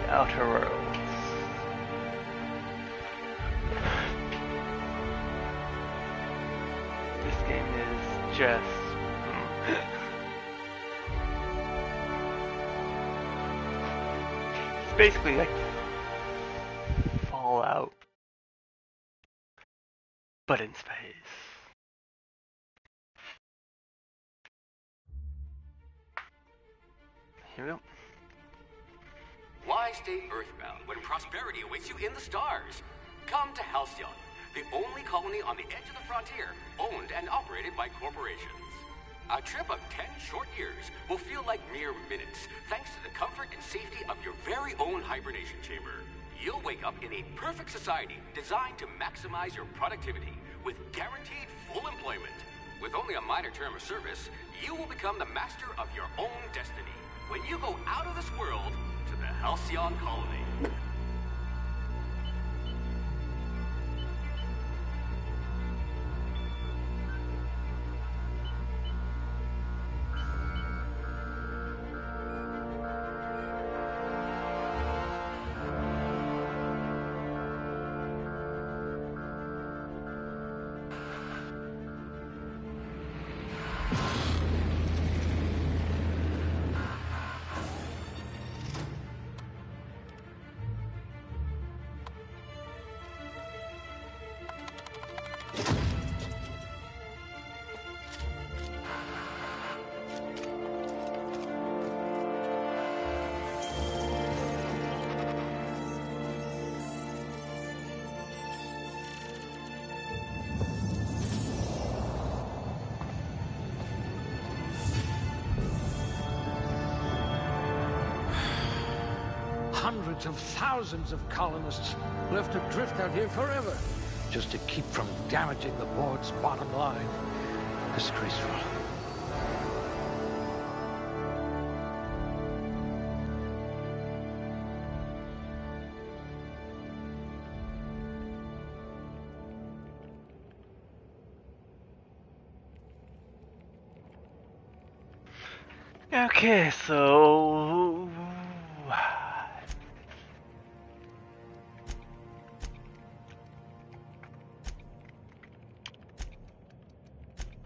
Outer Worlds. This game is just... It's basically like Fallout, but in space. Here we go. Why stay earthbound when prosperity awaits you in the stars? Come to Halcyon, the only colony on the edge of the frontier, owned and operated by corporations. A trip of 10 short years will feel like mere minutes, thanks to the comfort and safety of your very own hibernation chamber. You'll wake up in a perfect society designed to maximize your productivity with guaranteed full employment. With only a minor term of service, you will become the master of your own destiny when you go out of this world to the Halcyon colony. Hundreds of thousands of colonists left adrift out here forever, just to keep from damaging the board's bottom line. Disgraceful. Okay, so...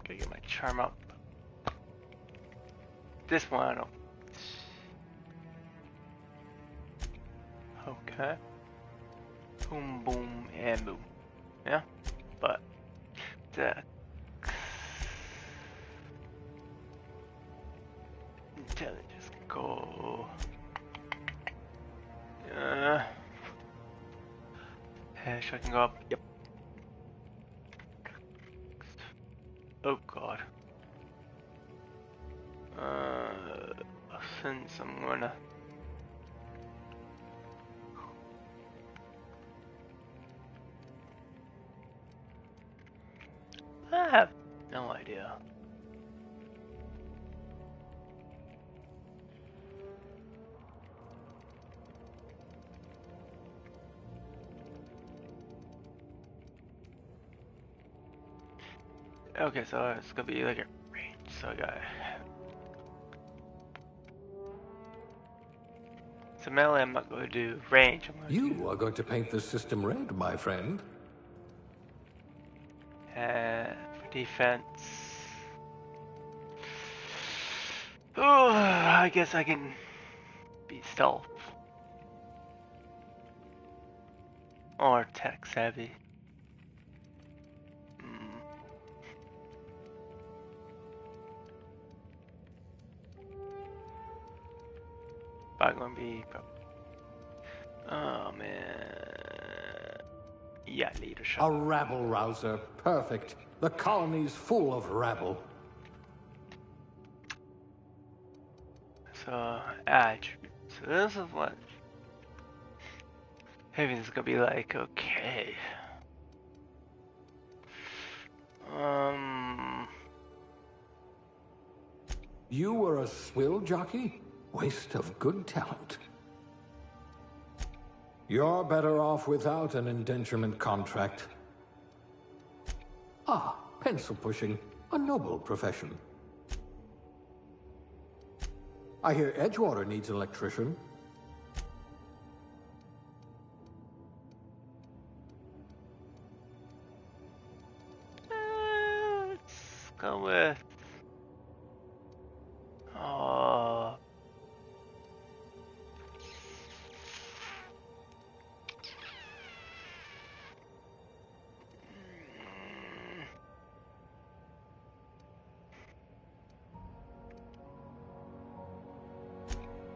Gotta get my charm up. This one, I don't... Okay. Boom, boom, and boom. Yeah? But... Dex... Intelligence, go... Hash, I can go up. Yep. Oh god. Since I'm gonna... I have no idea. Okay, so it's gonna be like a range, so I got... So melee I'm not gonna do, range I'm gonna You are going to paint the system red, my friend. for defense... Oh, I guess I can be stealth. Or tech savvy. Probably gonna be... Oh man... Yeah, leadership. A rabble-rouser. Perfect. The colony's full of rabble. So, attributes. So this is what... Maybe this is gonna be like, okay... You were a swill jockey? Waste of good talent. You're better off without an indenturement contract. Ah, pencil pushing. A noble profession. I hear Edgewater needs an electrician. go with... Oh...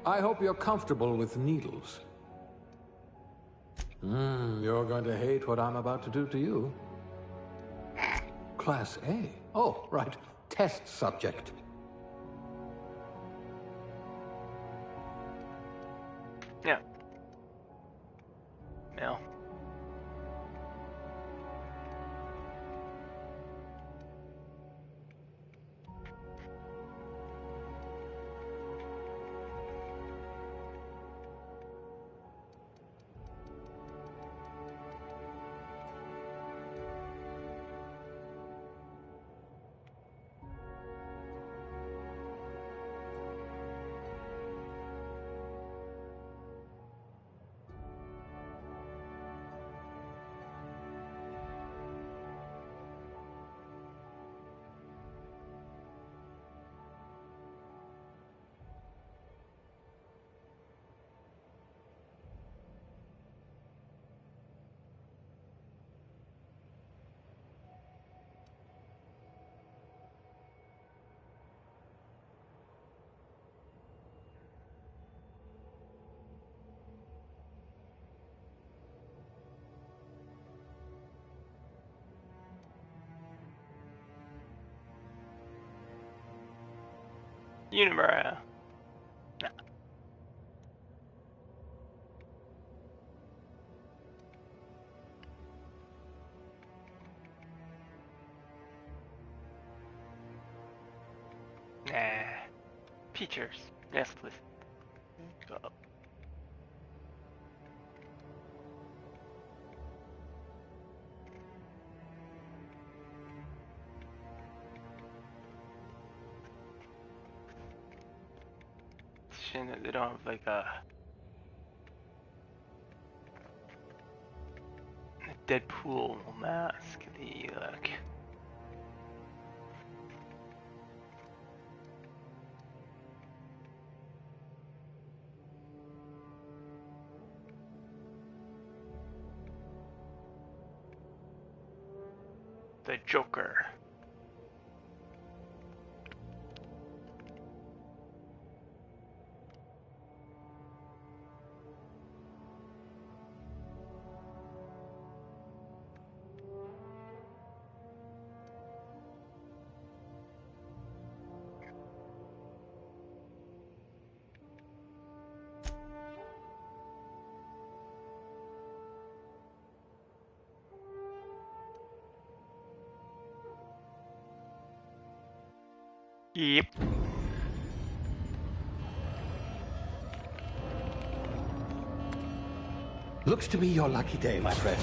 I hope you're comfortable with needles. You're going to hate what I'm about to do to you. Class A. Oh, right. Test subject. Yeah. Male. Unibrow. Nah. Nah. Features. Yes, please. Go up. Shame that they don't have like a Deadpool mask. The look. The Joker. Yep. Looks to be your lucky day, my friend.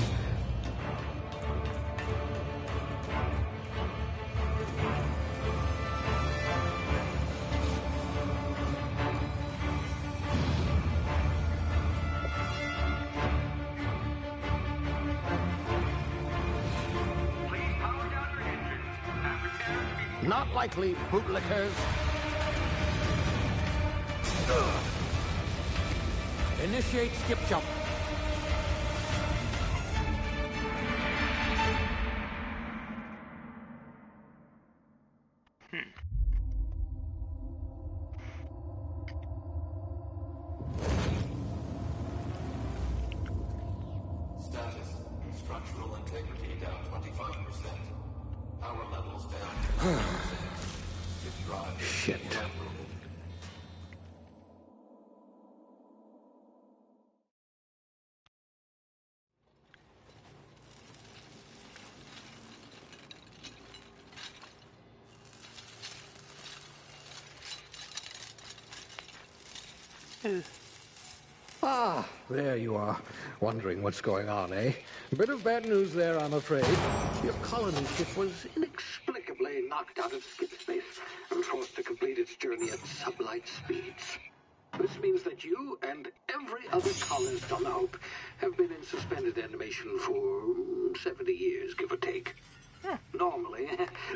Not likely, bootlickers. Initiate skip jump. Status. Structural integrity down 25%. Power levels down 10%. Shit. Ah, there you are. Wondering what's going on, eh? Bit of bad news there, I'm afraid. Your colony ship was inexplicably knocked out of skip space and forced to complete its journey at sublight speeds. This means that you and every other colonist on the Hope have been in suspended animation for 70 years, give or take. Normally,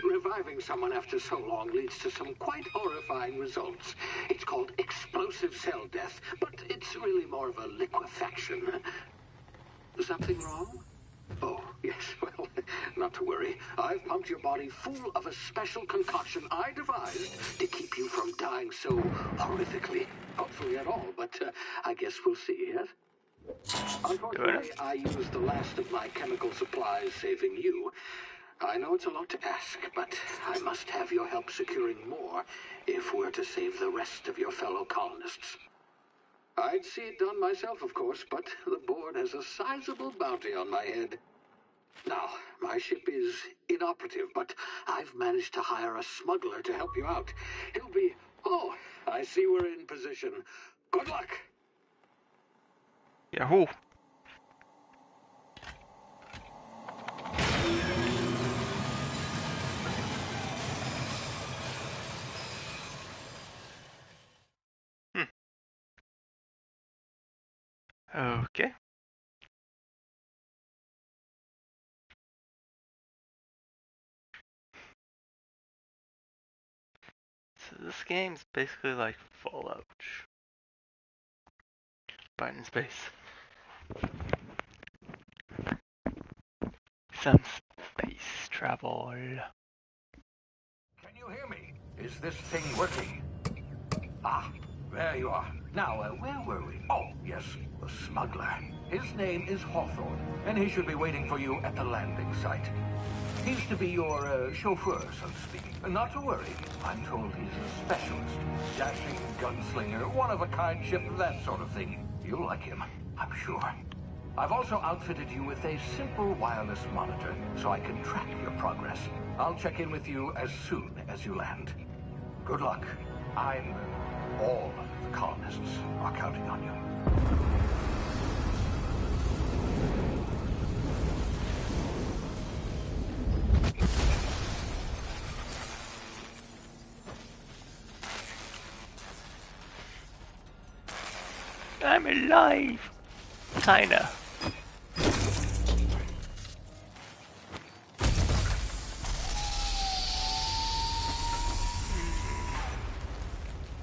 reviving someone after so long leads to some quite horrifying results. It's called explosive cell death, but it's really more of a liquefaction. Something wrong? Oh, yes, well, not to worry. I've pumped your body full of a special concoction I devised to keep you from dying so horrifically. Hopefully at all, but I guess we'll see, yes? Unfortunately, I used the last of my chemical supplies saving you. I know it's a lot to ask, but I must have your help securing more if we're to save the rest of your fellow colonists. I'd see it done myself, of course, but the board has a sizable bounty on my head. Now, my ship is inoperative, but I've managed to hire a smuggler to help you out. He'll be... Oh, I see we're in position. Good luck! Yahoo! Okay. So this game's basically like Fallout, but in space. Some space travel. Can you hear me? Is this thing working? Ah, there you are. Now, where were we? Oh, yes, the smuggler. His name is Hawthorne, and he should be waiting for you at the landing site. He's to be your chauffeur, so to speak. Not to worry. I'm told he's a specialist. Dashing gunslinger, one-of-a-kind ship, that sort of thing. You'll like him, I'm sure. I've also outfitted you with a simple wireless monitor, so I can track your progress. I'll check in with you as soon as you land. Good luck. All the colonists are counting on you. I'm alive! Kinda.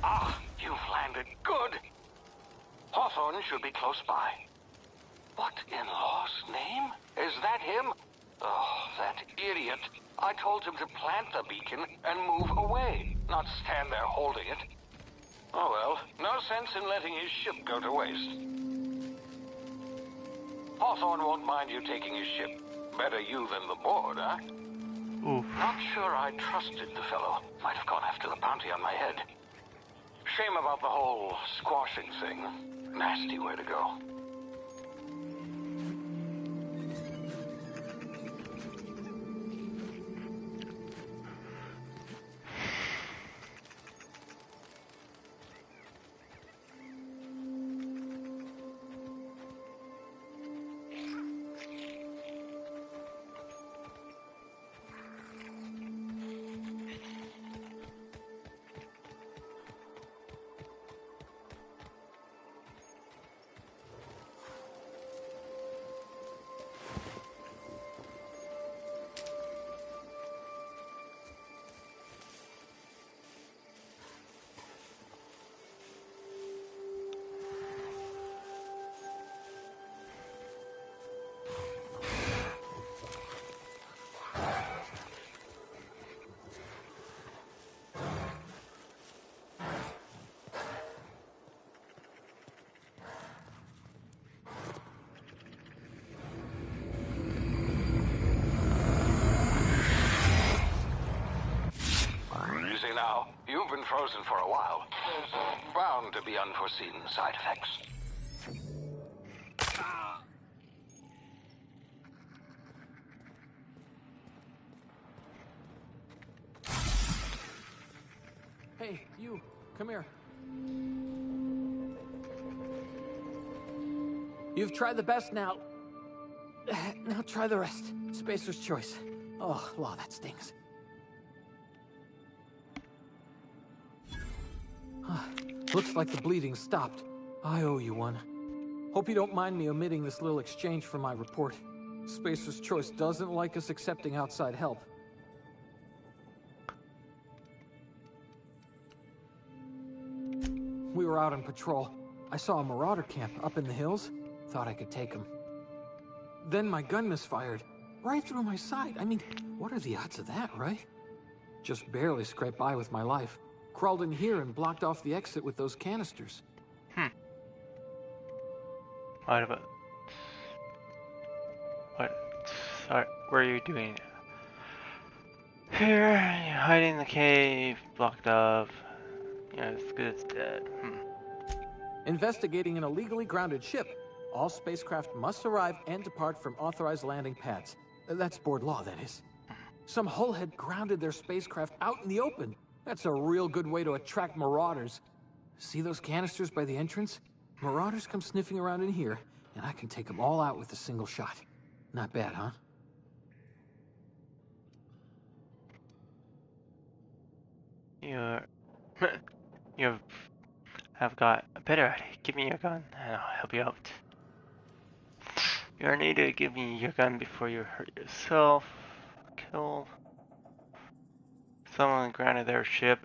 Ah, you've landed. Good. Hawthorne should be close by. What in law's name? Is that him? Oh, that idiot. I told him to plant the beacon and move away, not stand there holding it. Oh well, no sense in letting his ship go to waste. Hawthorne won't mind you taking his ship. Better you than the board, huh? Oof. Not sure I trusted the fellow. Might have gone after the bounty on my head. Shame about the whole squashing thing. Nasty way to go. Now, you've been frozen for a while. There's bound to be unforeseen side effects. Hey, you, come here. You've tried the best now. Now try the rest. Spacer's choice. Oh, wow, that stings. Looks like the bleeding stopped. I owe you one. Hope you don't mind me omitting this little exchange from my report. Spacer's Choice doesn't like us accepting outside help. We were out on patrol. I saw a marauder camp up in the hills. Thought I could take him. Then my gun misfired. Right through my side. I mean, what are the odds of that, right? Just barely scraped by with my life. Crawled in here and blocked off the exit with those canisters. What? Sorry, what are you doing? Here, you're hiding in the cave, blocked off. Yeah, it's good it's dead. Investigating an illegally grounded ship. All spacecraft must arrive and depart from authorized landing pads. That's board law, that is. Some hullhead grounded their spacecraft out in the open. That's a real good way to attract marauders. See those canisters by the entrance? Marauders come sniffing around in here, and I can take them all out with a single shot. Not bad, huh? You have got a better idea. Give me your gun, and I'll help you out. You need to give me your gun before you hurt yourself. Kill someone grounded their ship.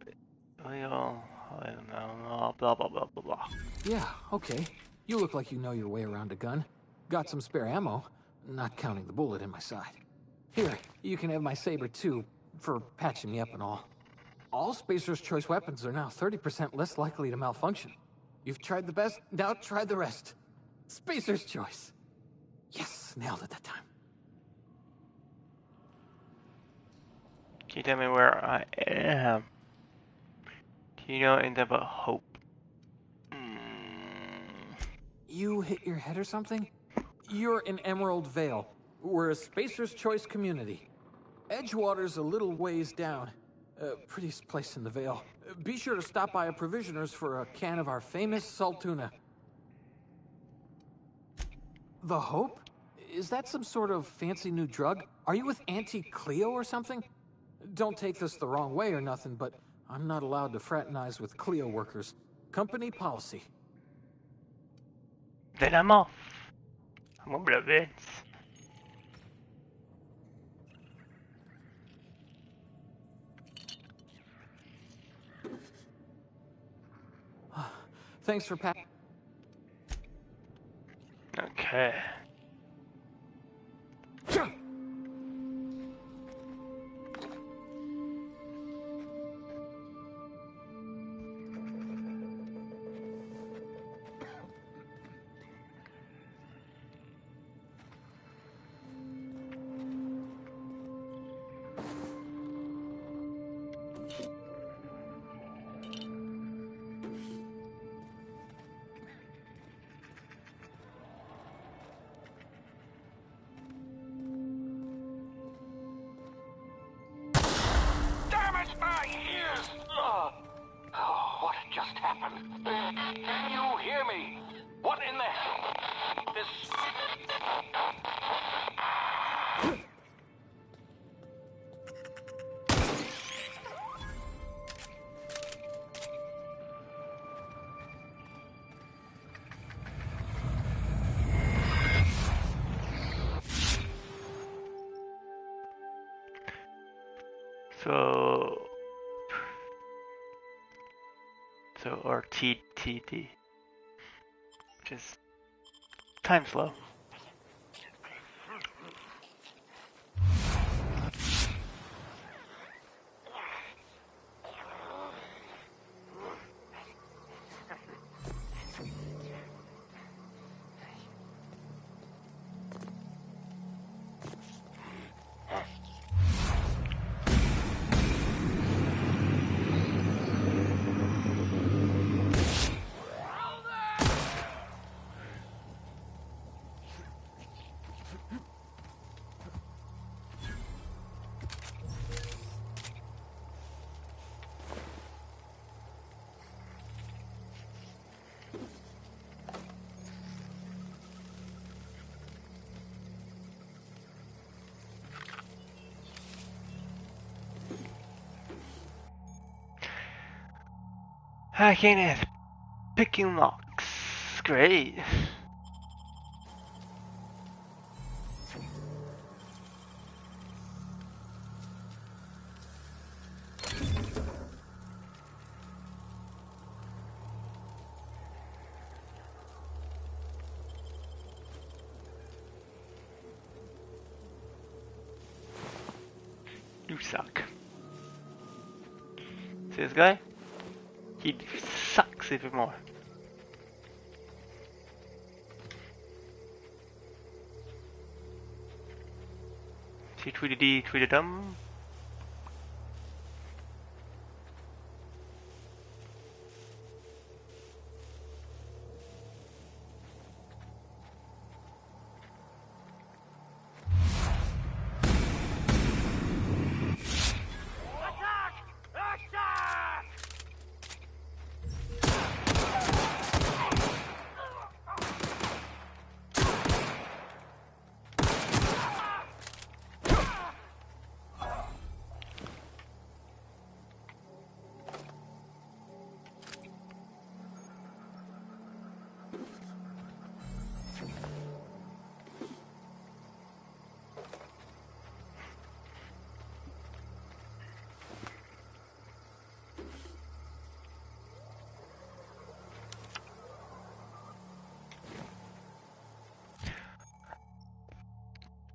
Illegal. Blah blah blah blah blah. Yeah, okay. You look like you know your way around a gun. Got some spare ammo, not counting the bullet in my side. Here, you can have my saber too, for patching me up and all. All Spacer's Choice weapons are now 30% less likely to malfunction. You've tried the best, now try the rest. Spacer's Choice. Yes, nailed it that time. Can you tell me where I am? Do you know anything about Hope? You hit your head or something? You're in Emerald Vale. We're a Spacer's Choice community. Edgewater's a little ways down. Prettiest place in the Vale. Be sure to stop by a Provisioners for a can of our famous salt tuna. The Hope? Is that some sort of fancy new drug? Are you with Auntie Cleo or something? Don't take this the wrong way or nothing, but I'm not allowed to fraternize with Cleo workers. Company policy. Then I'm off. I'm over to Vince. Thanks for Okay. My ears! Oh, what just happened? Can you hear me? What in the hell? This... Or TTD, which is time slow. Hacking and picking locks. Great. suck. See this guy? He sucks even more. See Tweedledee, Tweedledum.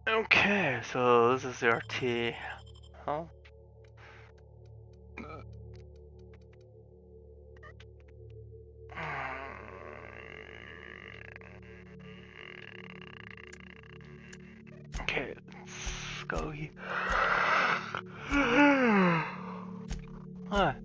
Okay, so this is the RT. Huh? Okay, let's go here. What?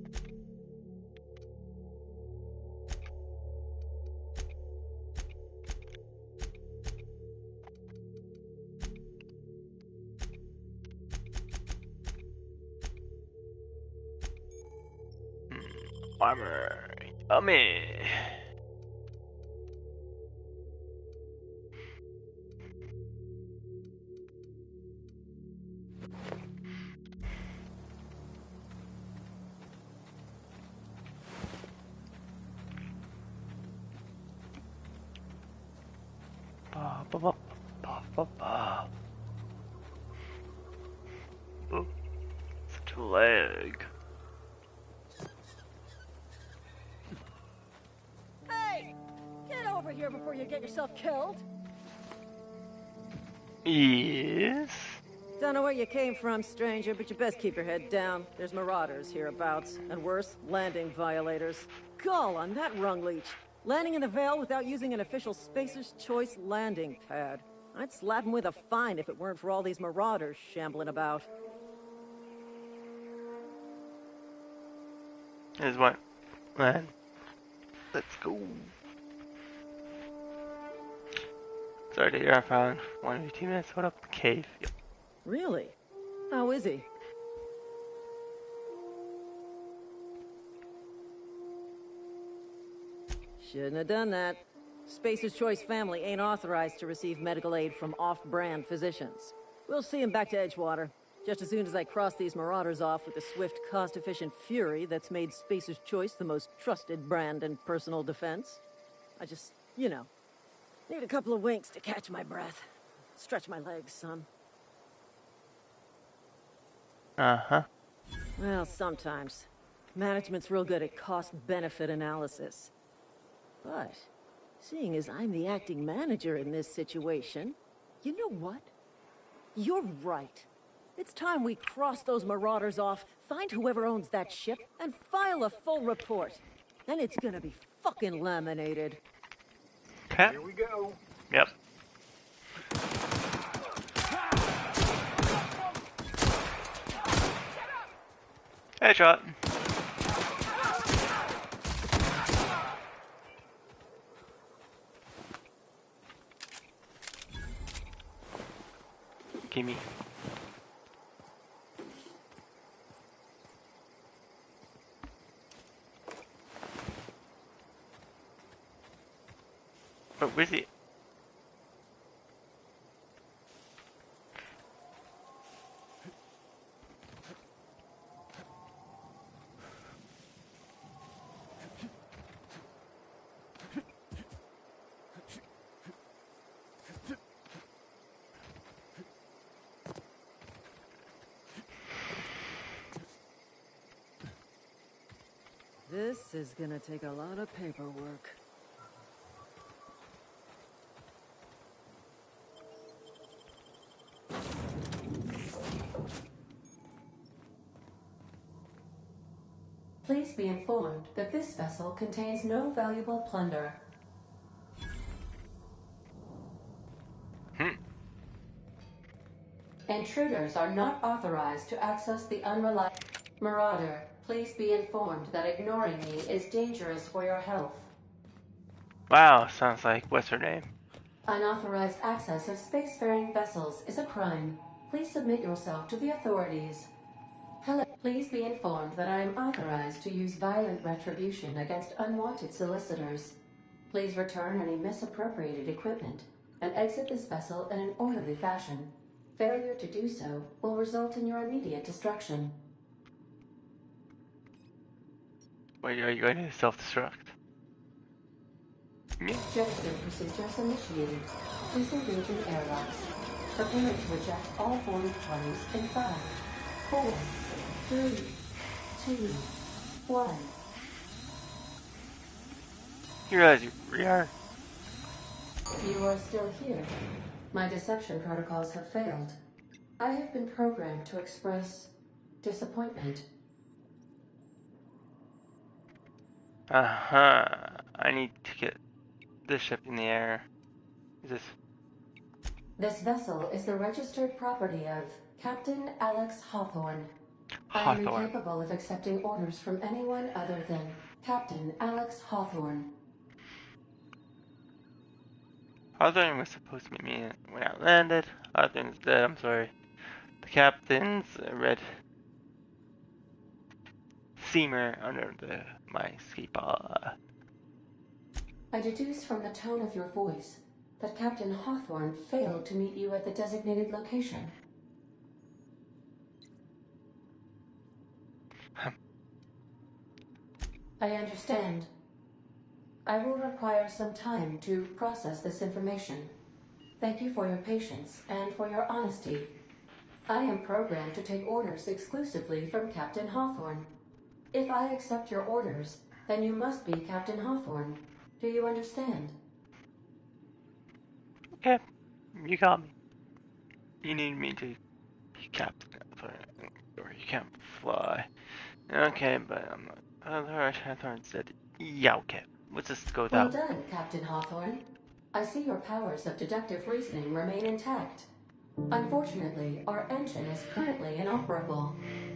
Armor. Yummy. Ba, ba, ba, ba, ba, ba. Oh, such a leg. Hey! Get over here before you get yourself killed! Yes. Don't know where you came from, stranger, but you best keep your head down. There's marauders hereabouts, and worse, landing violators. Gall on that rung leech. Landing in the Vale without using an official Spacer's Choice landing pad. I'd slap him with a fine if it weren't for all these marauders shambling about. Here's one. Man. Let's go. Sorry to hear I found one of your teammates. What up the cave? Yep. Really? How is he? Shouldn't have done that. Spacer's Choice family ain't authorized to receive medical aid from off-brand physicians. We'll see him back to Edgewater, just as soon as I cross these marauders off with the swift, cost-efficient fury that's made Spacer's Choice the most trusted brand in personal defense. I just, you know, need a couple of winks to catch my breath. Stretch my legs, son. Uh-huh. Well, sometimes. Management's real good at cost-benefit analysis. But, seeing as I'm the acting manager in this situation, you know what? You're right. It's time we cross those marauders off, find whoever owns that ship, and file a full report. Then it's gonna be fucking laminated. Okay. Here we go. Yep. Headshot. Gimme. Oh, where's he? This is gonna take a lot of paperwork. please be informed that this vessel contains no valuable plunder. Intruders are not authorized to access the unreliable... Marauder, please be informed that ignoring me is dangerous for your health. Wow, sounds like what's her name? Unauthorized access of spacefaring vessels is a crime. Please submit yourself to the authorities. Hello, please be informed that I am authorized to use violent retribution against unwanted solicitors. Please return any misappropriated equipment and exit this vessel in an orderly fashion. Failure to do so will result in your immediate destruction. Wait, are you going to self-destruct? Jetstream procedures initiated. Please engage in airlocks. Prepare to eject all formed parties in 5, 4, 3, 2, 1. You realize we are. You are still here. My deception protocols have failed. I have been programmed to express disappointment. I need to get this ship in the air. Is This vessel is the registered property of Captain Alex Hawthorne. I am Hawthorne? incapable of accepting orders from anyone other than Captain Alex Hawthorne. Hawthorne was supposed to meet me when I landed. Hawthorne's dead, I'm sorry. The captain's a red seamer under my ski ball. I deduce from the tone of your voice that Captain Hawthorne failed to meet you at the designated location. I understand. I will require some time to process this information. Thank you for your patience and for your honesty. I am programmed to take orders exclusively from Captain Hawthorne. If I accept your orders, then you must be Captain Hawthorne. Do you understand? Okay, you got me. You need me to be captain, or you can't fly. Okay, but I'm not. Hawthorne said, yeah, okay. Let's just go Well that way. done, Captain Hawthorne. I see your powers of deductive reasoning remain intact. Unfortunately, our engine is currently inoperable.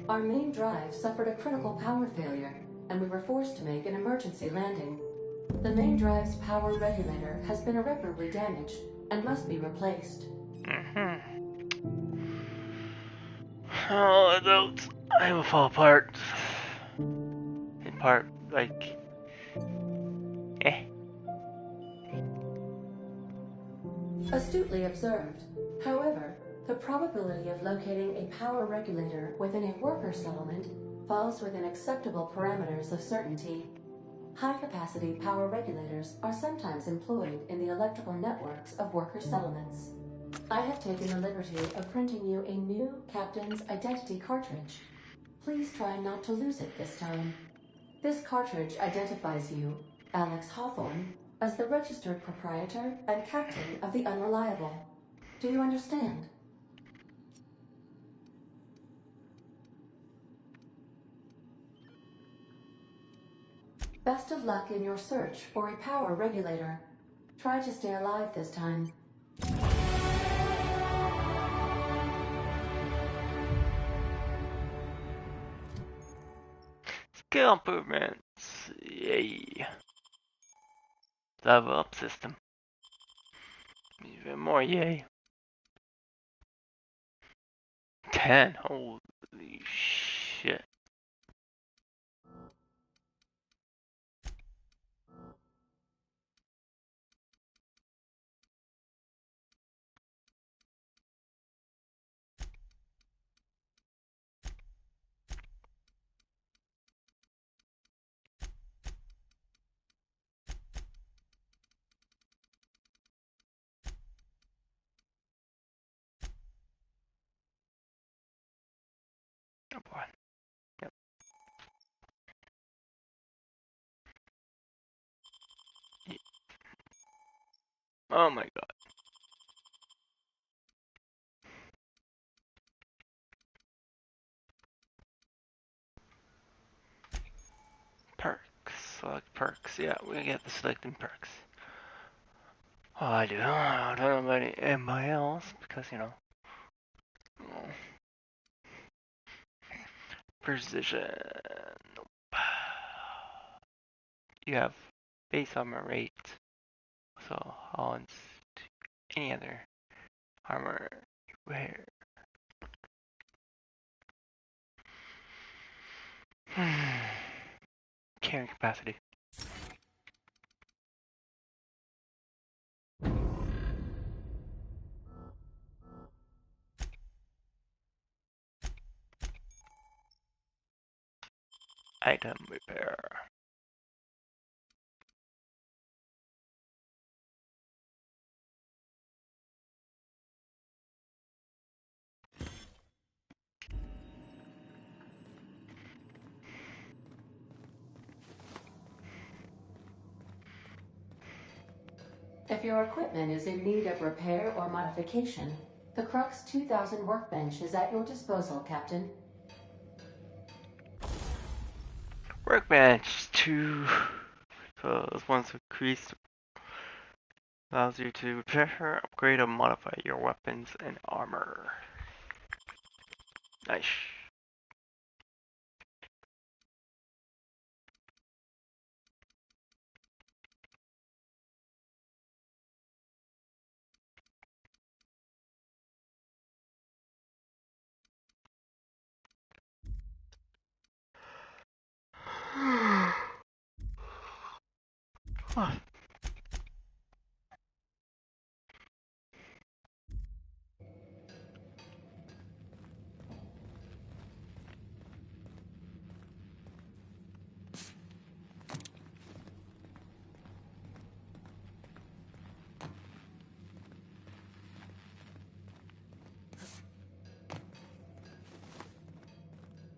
Our main drive suffered a critical power failure, and we were forced to make an emergency landing. The main drive's power regulator has been irreparably damaged and must be replaced. Oh, adults, I will fall apart. In part, like, Astutely observed. However, the probability of locating a power regulator within a worker settlement falls within acceptable parameters of certainty. High-capacity power regulators are sometimes employed in the electrical networks of worker settlements. I have taken the liberty of printing you a new Captain's Identity cartridge. Please try not to lose it this time. This cartridge identifies you, Alex Hawthorne, as the registered proprietor and captain of the Unreliable. Do you understand? Best of luck in your search for a power regulator. Try to stay alive this time. skill improvements. Yay. Level up system. Even more yay. 10. Holy shit. Oh boy. Yep. Oh my god. select perks. Yeah, we get the selecting perks. Oh, I do. I don't know about anybody else because, you know. Precision. Nope. You have base armor rate. So, on any other armor you wear. Carrying capacity. Item repair. If your equipment is in need of repair or modification, the Crux 2000 workbench is at your disposal, Captain. Workbench 2. So this one's increased. Allows you to repair, upgrade, or modify your weapons and armor. Nice.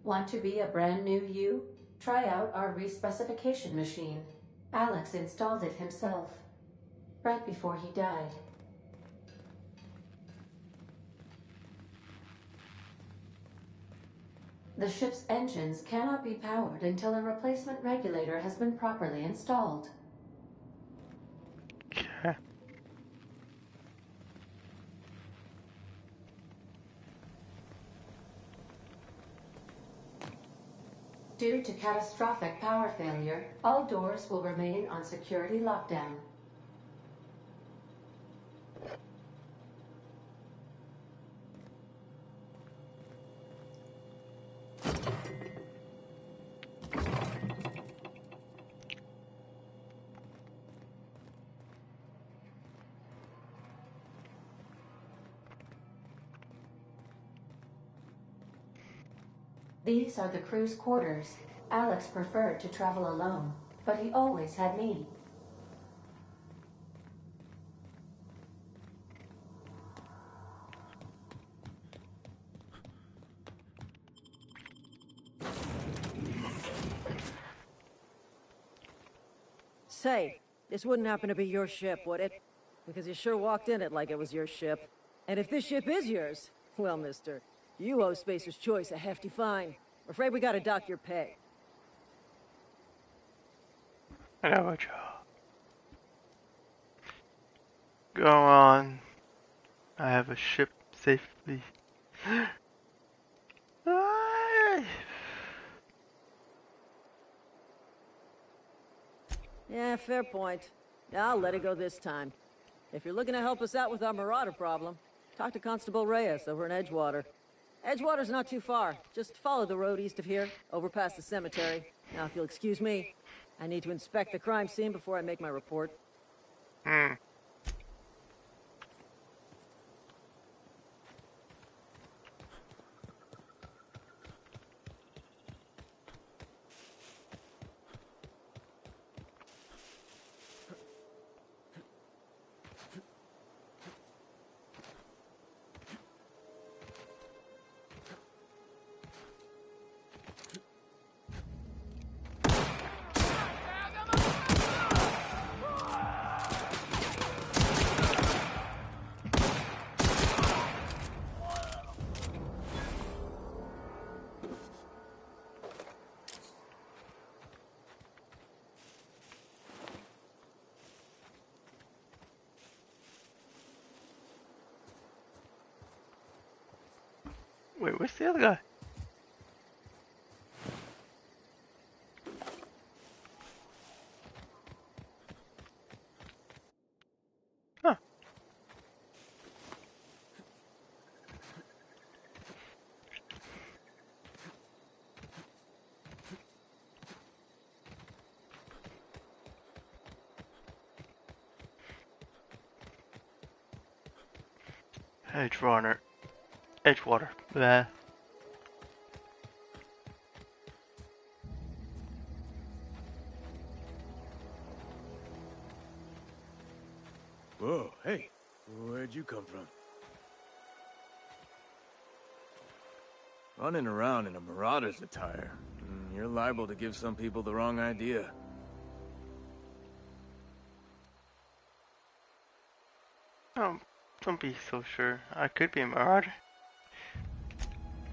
Want to be a brand new you? Try out our respecification machine. Alex installed it himself, right before he died. The ship's engines cannot be powered until a replacement regulator has been properly installed. Okay. Due to catastrophic power failure, all doors will remain on security lockdown. These are the crew's quarters. Alex preferred to travel alone, but he always had me. Say, this wouldn't happen to be your ship, would it? Because you sure walked in it like it was your ship. And if this ship is yours, well, mister, you owe Spacer's Choice a hefty fine. I'm afraid we gotta dock your pay. I got my job. Go on. I have a ship safely. Yeah, fair point. I'll let it go this time. If you're looking to help us out with our marauder problem, talk to Constable Reyes over in Edgewater. Edgewater's not too far. Just follow the road east of here, over past the cemetery. Now, if you'll excuse me, I need to inspect the crime scene before I make my report. Wait, where's the other guy? Huh. Edgewater. Edgewater. Blah. Whoa, hey, where'd you come from? Running around in a Marauder's attire. You're liable to give some people the wrong idea. Oh, don't be so sure. I could be a marauder.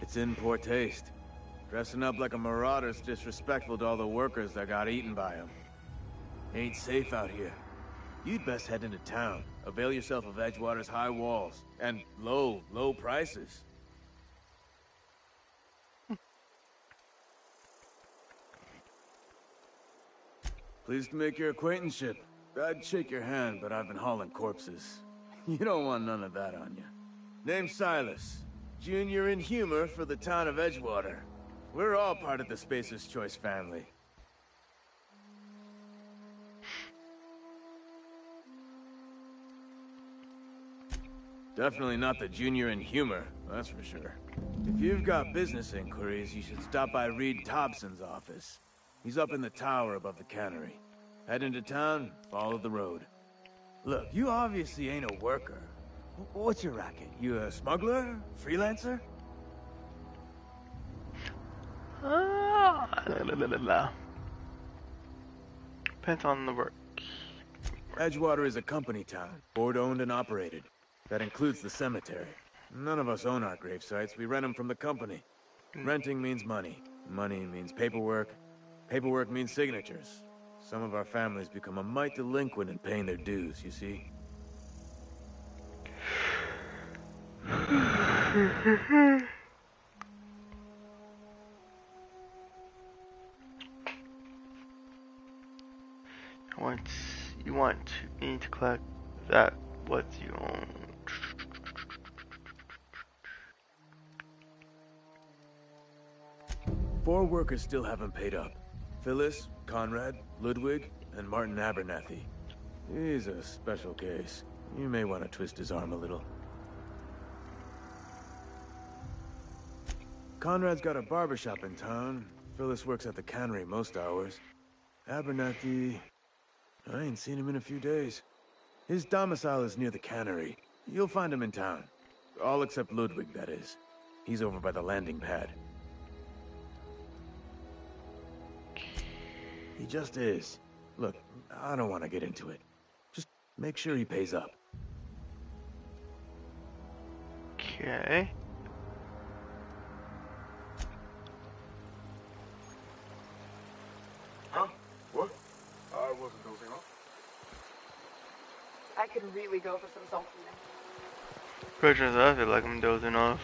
It's in poor taste. Dressing up like a Marauder's disrespectful to all the workers that got eaten by him. Ain't safe out here. You'd best head into town. Avail yourself of Edgewater's high walls. And low prices. Pleased to make your acquaintanceship. I'd shake your hand, but I've been hauling corpses. You don't want none of that on you. Name's Silas. Junior in humor for the town of Edgewater. We're all part of the Spacer's Choice family. Definitely not the junior in humor, that's for sure. If you've got business inquiries, you should stop by Reed Thompson's office. He's up in the tower above the cannery. Head into town, follow the road. Look, you obviously ain't a worker. What's your racket? You a smuggler? Freelancer? Depends on the work. Edgewater is a company town, board-owned and operated. That includes the cemetery. None of us own our grave sites, we rent them from the company. Renting means money. Money means paperwork. Paperwork means signatures. Some of our families become a mite delinquent in paying their dues, you see? You want me to collect that what you own. 4 workers still haven't paid up. Phyllis, Conrad, Ludwig, and Martin Abernathy. He's a special case. You may want to twist his arm a little. Conrad's got a barbershop in town. Phyllis works at the cannery most hours. Abernathy... I ain't seen him in a few days. His domicile is near the cannery. You'll find him in town. All except Ludwig, that is. He's over by the landing pad. He just is. Look, I don't want to get into it. Just make sure he pays up. Okay. Huh? What? I wasn't dozing off. I could really go for some salt from Questions I feel like I'm dozing off.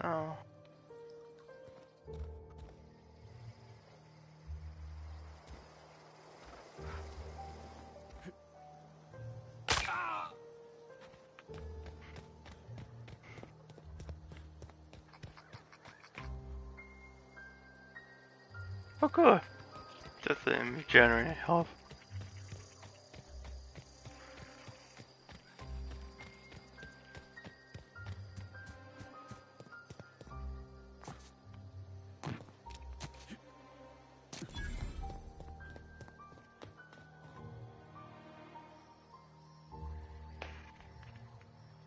Oh. Oh, cool. Just the regenerate health.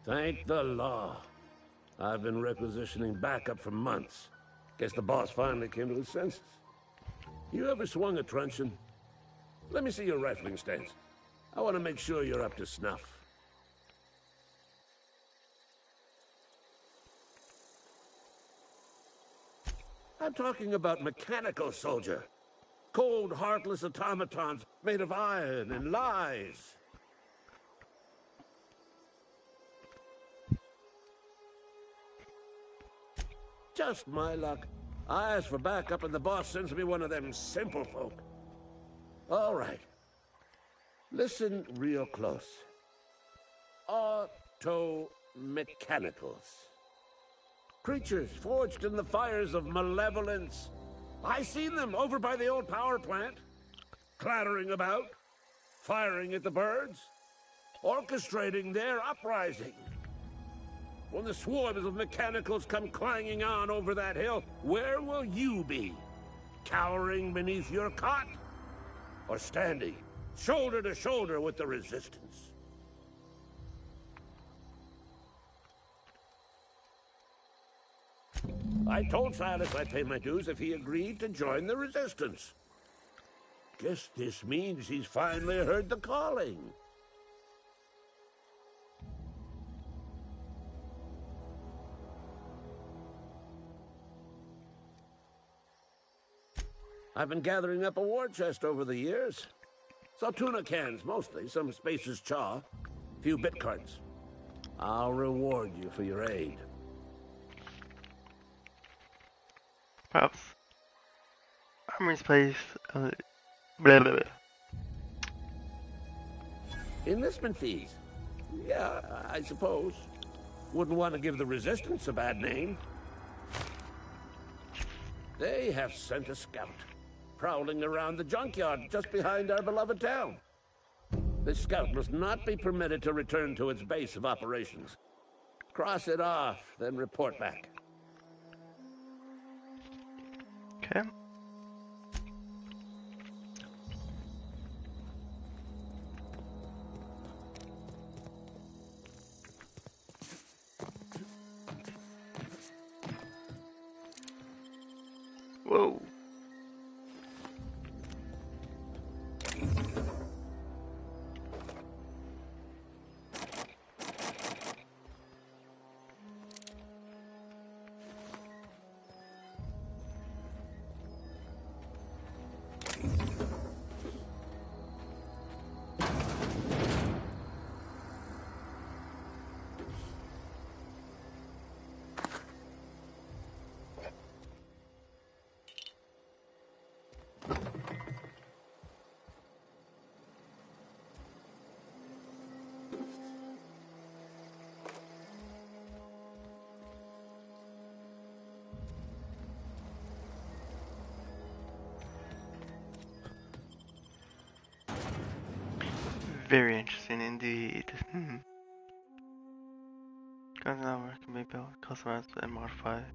Thank the law. I've been requisitioning backup for months. Guess the boss finally came to his senses. You ever swung a truncheon? Let me see your rifling stance. I want to make sure you're up to snuff. I'm talking about mechanical soldier. Cold, heartless automatons made of iron and lies. Just my luck. I asked for backup and the boss sends me one of them simple folk. All right. Listen real close. Auto-mechanicals. Creatures forged in the fires of malevolence. I seen them over by the old power plant. Clattering about. Firing at the birds. Orchestrating their uprising. When the swarms of mechanicals come clanging on over that hill, where will you be? Cowering beneath your cot? Or standing, shoulder to shoulder with the resistance? I told Silas I'd pay my dues if he agreed to join the resistance. Guess this means he's finally heard the calling. I've been gathering up a war chest over the years. Saw tuna cans, mostly, some Spacer's chaw, a few bit cards. I'll reward you for your aid. Props. Armory's place. Blah, blah, blah. Enlistment fees? Yeah, I suppose. Wouldn't want to give the Resistance a bad name. They have sent a scout. Prowling around the junkyard just behind our beloved town. This scout must not be permitted to return to its base of operations. Cross it off, then report back. Okay. Whoa. Very interesting indeed. Guns now can be built, customized, and modified.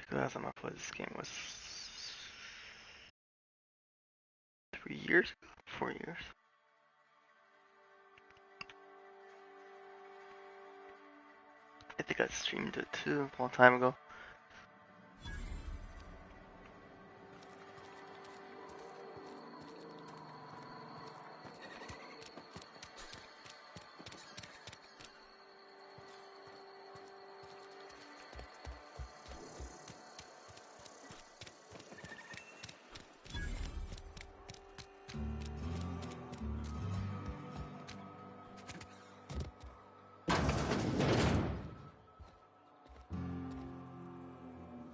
The last time I played this game was 3 years ago? 4 years? I think I streamed it too a long time ago.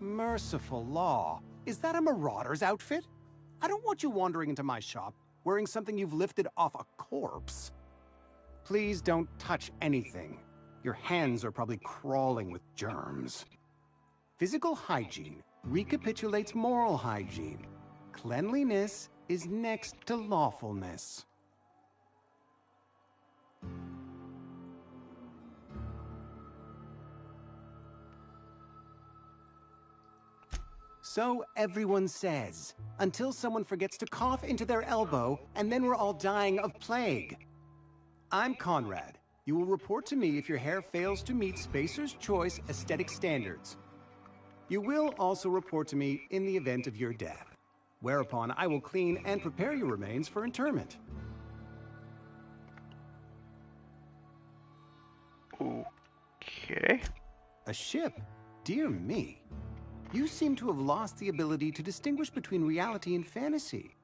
Merciful law. Is that a Marauder's outfit? I don't want you wandering into my shop wearing something you've lifted off a corpse. Please don't touch anything. Your hands are probably crawling with germs. Physical hygiene recapitulates moral hygiene. Cleanliness is next to lawfulness. So everyone says, until someone forgets to cough into their elbow, and then we're all dying of plague. I'm Conrad. You will report to me if your hair fails to meet Spacer's Choice aesthetic standards. You will also report to me in the event of your death, whereupon I will clean and prepare your remains for interment. Okay. A ship? Dear me. You seem to have lost the ability to distinguish between reality and fantasy.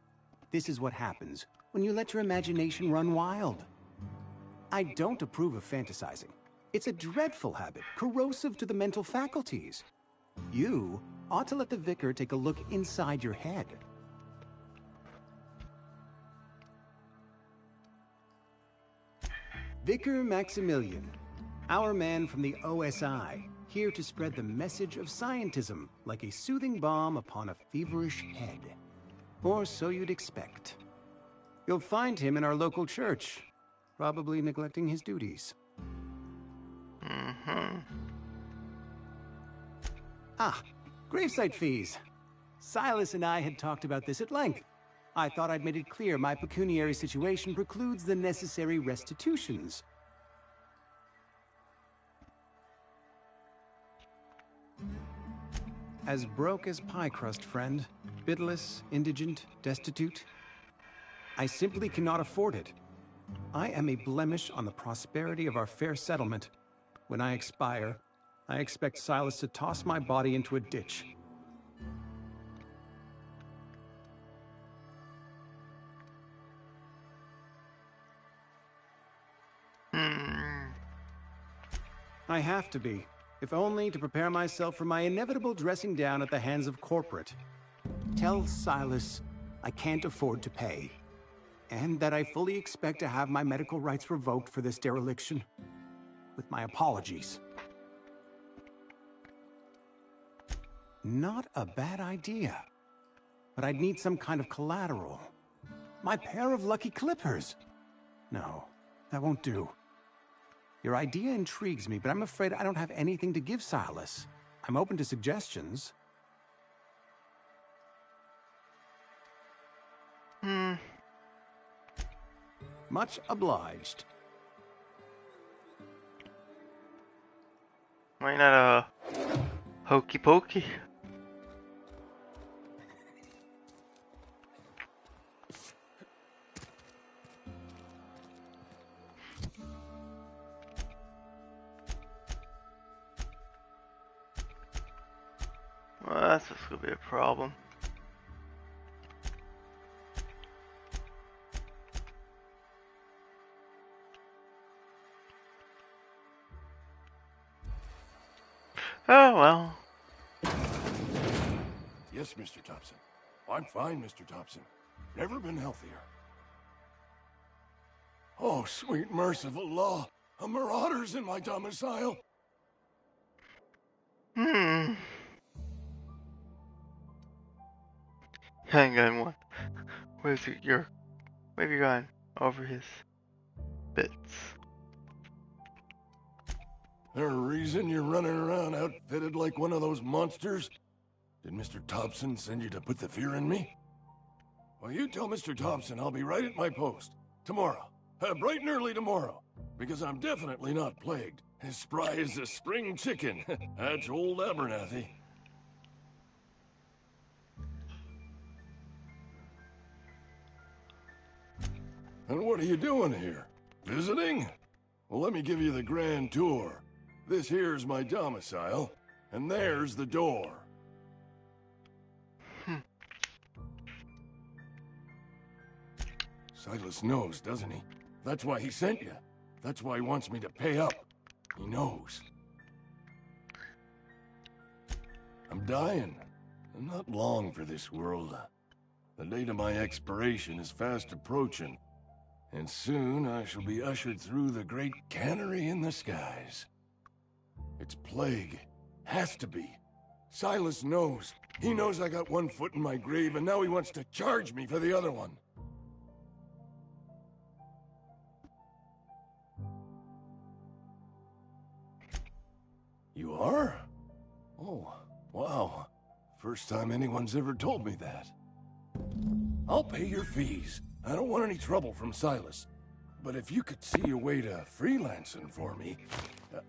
This is what happens when you let your imagination run wild. I don't approve of fantasizing. It's a dreadful habit, corrosive to the mental faculties. You ought to let the vicar take a look inside your head. Vicar Maximilian, our man from the OSI, here to spread the message of scientism like a soothing balm upon a feverish head. Or so you'd expect. You'll find him in our local church, probably neglecting his duties. Ah, gravesite fees. Silas and I had talked about this at length. I thought I'd made it clear my pecuniary situation precludes the necessary restitutions. As broke as pie crust, friend. Bidless, indigent, destitute. I simply cannot afford it. I am a blemish on the prosperity of our fair settlement. When I expire, I expect Silas to toss my body into a ditch. I have to be, if only to prepare myself for my inevitable dressing down at the hands of corporate. Tell Silas I can't afford to pay, and that I fully expect to have my medical rights revoked for this dereliction. With my apologies. Not a bad idea. But I'd need some kind of collateral. My pair of lucky clippers. No, that won't do. Your idea intrigues me, but I'm afraid I don't have anything to give Silas. I'm open to suggestions. Much obliged. Why not a hokey pokey? Well, that's just gonna be a problem. Oh well. Yes, Mr. Thompson. I'm fine, Mr. Thompson. Never been healthier. Oh, sweet merciful law. A marauder's in my domicile. Hang on one. Where's your... Where have you gone? Over his bits. There a reason you're running around outfitted like one of those monsters? Did Mr. Thompson send you to put the fear in me? Well, you tell Mr. Thompson I'll be right at my post. Tomorrow. Bright and early tomorrow. Because I'm definitely not plagued. As spry as a spring chicken. That's old Abernathy. And what are you doing here? Visiting? Well, let me give you the grand tour. This here's my domicile, and there's the door. Silas knows, doesn't he? That's why he sent you. That's why he wants me to pay up. He knows. I'm dying. I'm not long for this world. The date of my expiration is fast approaching. And soon I shall be ushered through the great cannery in the skies. It's plague. Has to be. Silas knows. He knows I got one foot in my grave, and now he wants to charge me for the other one. You are? Oh, wow. first time anyone's ever told me that. I'll pay your fees. I don't want any trouble from Silas. But if you could see your way to freelancing for me,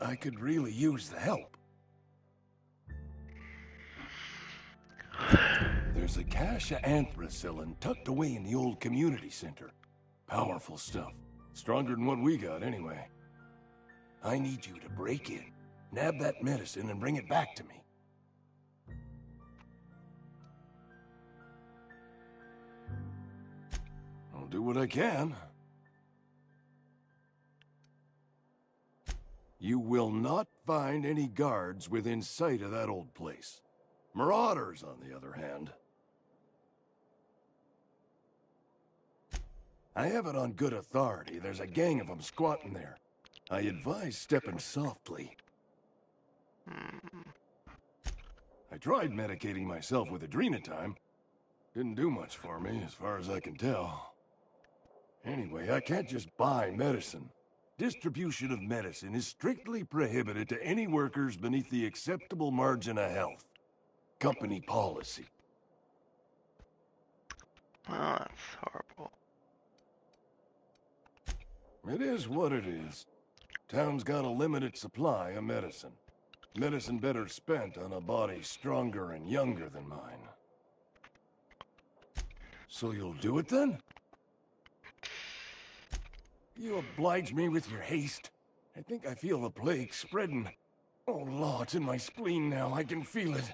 I could really use the help. There's a cache of anthracillin tucked away in the old community center. Powerful stuff. Stronger than what we got, anyway. I need you to break in, nab that medicine, and bring it back to me. I'll do what I can. You will not find any guards within sight of that old place. Marauders, on the other hand. I have it on good authority. There's a gang of them squatting there. I advise stepping softly. I tried medicating myself with Adrenatime. Didn't do much for me, as far as I can tell. Anyway, I can't just buy medicine. Distribution of medicine is strictly prohibited to any workers beneath the acceptable margin of health. Company policy. Oh, that's horrible. It is what it is. Town's got a limited supply of medicine. Medicine better spent on a body stronger and younger than mine. So you'll do it then? You oblige me with your haste. I think I feel the plague spreading. Oh, Law, it's in my spleen now. I can feel it.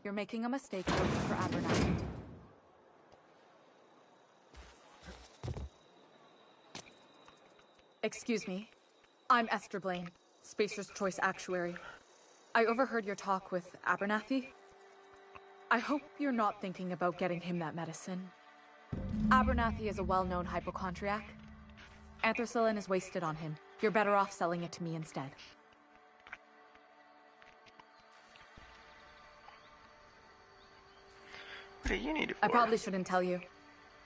You're making a mistake working for Abernathy. Excuse me. I'm Esther Blaine, Spacer's Choice Actuary. I overheard your talk with Abernathy. I hope you're not thinking about getting him that medicine. Abernathy is a well-known hypochondriac. Anthracillin is wasted on him. You're better off selling it to me instead. What do you need it for? I probably shouldn't tell you.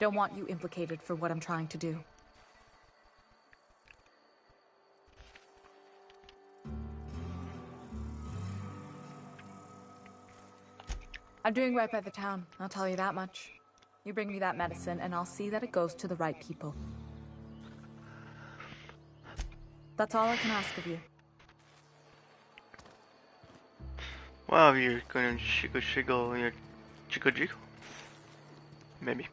Don't want you implicated for what I'm trying to do. I'm doing right by the town, I'll tell you that much. You bring me that medicine and I'll see that it goes to the right people. That's all I can ask of you. Wow, you're gonna shiggle your chico. Maybe.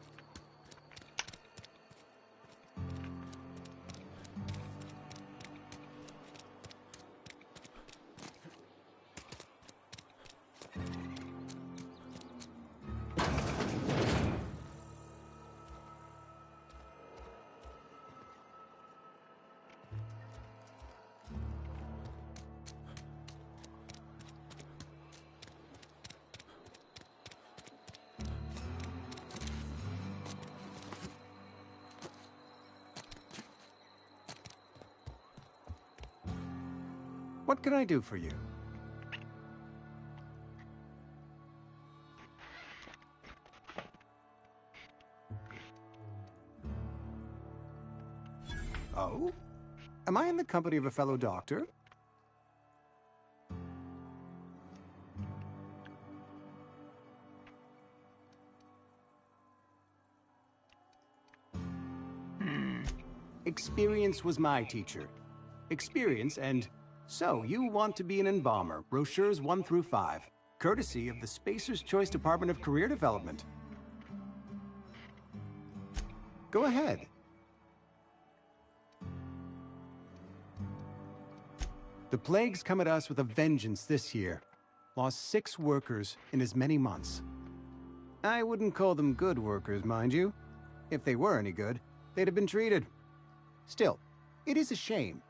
What can I do for you? Oh? Am I in the company of a fellow doctor? Experience was my teacher. Experience and... So, you want to be an embalmer, brochures 1 through 5, courtesy of the Spacer's Choice Department of Career Development. Go ahead. The plague's come at us with a vengeance this year. Lost 6 workers in as many months. I wouldn't call them good workers, mind you. If they were any good, they'd have been treated. Still, it is a shame.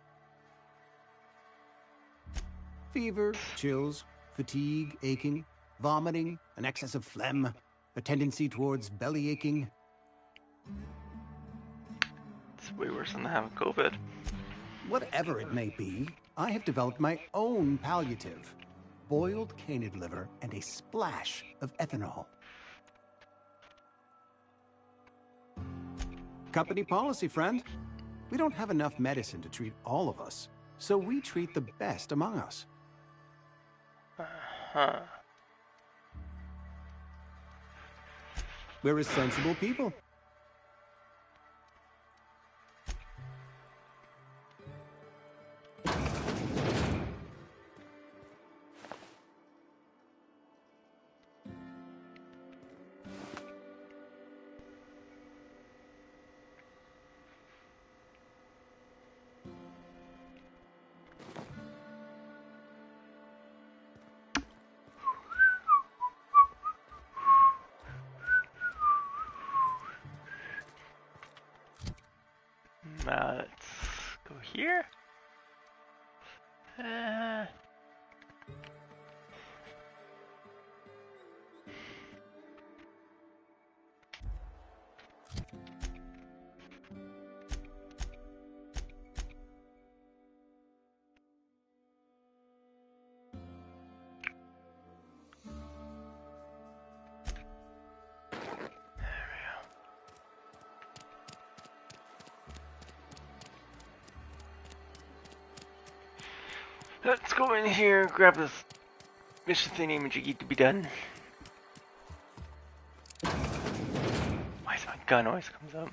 Fever, chills, fatigue, aching, vomiting, an excess of phlegm, a tendency towards belly aching. It's way worse than having COVID. Whatever it may be, I have developed my own palliative. Boiled canid liver and a splash of ethanol. company policy, friend. We don't have enough medicine to treat all of us, so we treat the best among us. Uh-huh. We're a sensible people. Let's go here. Let's go in here, grab this mission thingy majiggy to be done. Why is my gun always comes up?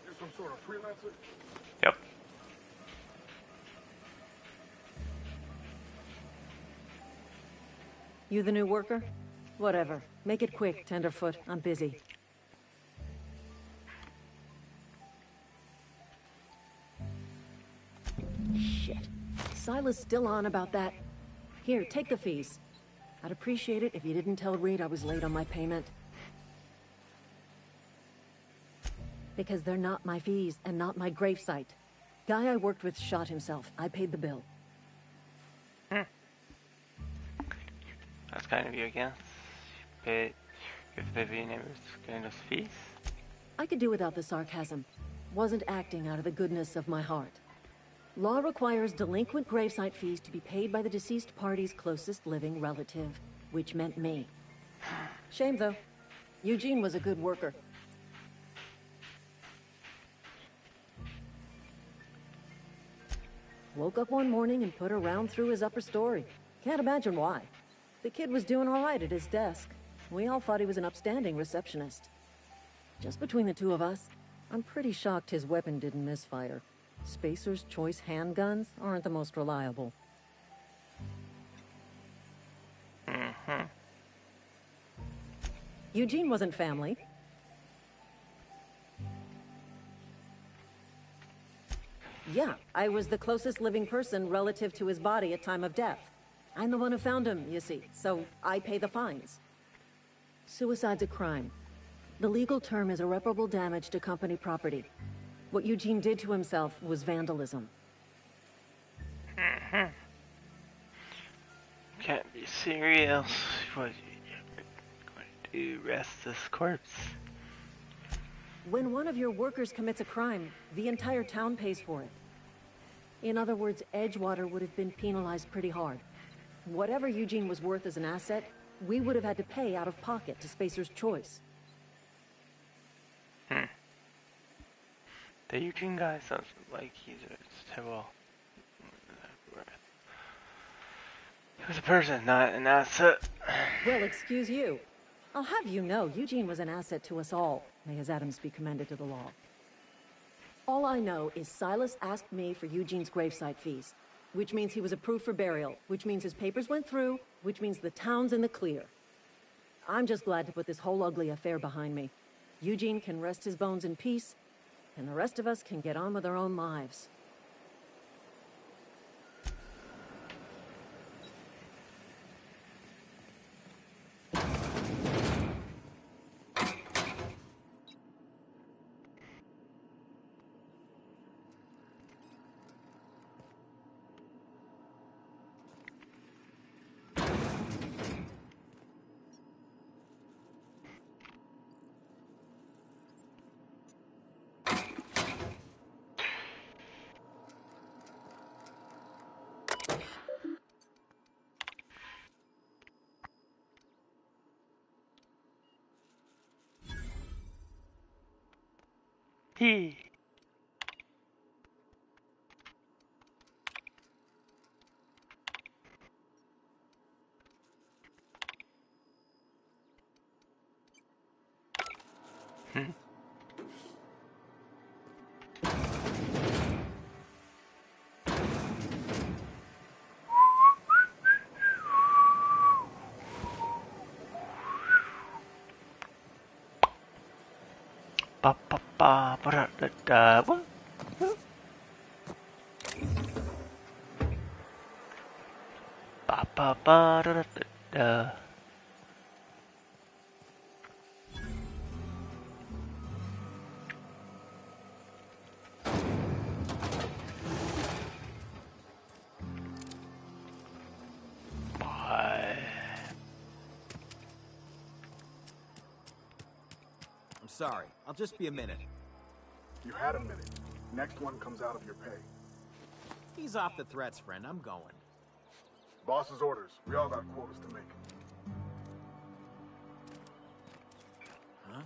You're some sort of freelancer? Yep. You the new worker? Whatever. Make it quick, Tenderfoot. I'm busy. Shit. Silas still on about that. Here, take the fees. I'd appreciate it if you didn't tell Reed I was late on my payment. Because they're not my fees and not my gravesite. Guy I worked with shot himself. I paid the bill. That's kind of you again. Pay, if the neighbors getting those fees. I could do without the sarcasm. Wasn't acting out of the goodness of my heart. Law requires delinquent gravesite fees to be paid by the deceased party's closest living relative, which meant me. Shame though. Eugene was a good worker. Woke up one morning and put a round through his upper story. Can't imagine why. The kid was doing all right at his desk. We all thought he was an upstanding receptionist. Just between the two of us, I'm pretty shocked his weapon didn't misfire. Spacer's Choice handguns aren't the most reliable. Eugene wasn't family. Yeah, I was the closest living person relative to his body at time of death. I'm the one who found him, you see, so I pay the fines. Suicide's a crime. The legal term is irreparable damage to company property. What Eugene did to himself was vandalism. Can't be serious. What are you going to do? Rest this corpse? When one of your workers commits a crime, the entire town pays for it. In other words, Edgewater would have been penalized pretty hard. Whatever Eugene was worth as an asset, we would have had to pay out of pocket to Spacer's Choice. The Eugene guy sounds like he's a terrible. He was a person, not an asset. Well, excuse you. I'll have you know, Eugene was an asset to us all. May his atoms be commended to the law. All I know is Silas asked me for Eugene's gravesite fees, which means he was approved for burial, which means his papers went through, which means the town's in the clear. I'm just glad to put this whole ugly affair behind me. Eugene can rest his bones in peace, and the rest of us can get on with our own lives. He. Ba ba ba ba da da da. What? Ba ba ba da da da da. I'm sorry. I'll just be a minute. You had a minute. Next one comes out of your pay. Ease off the threats, friend. I'm going. Boss's orders. We all got quotas to make. Huh?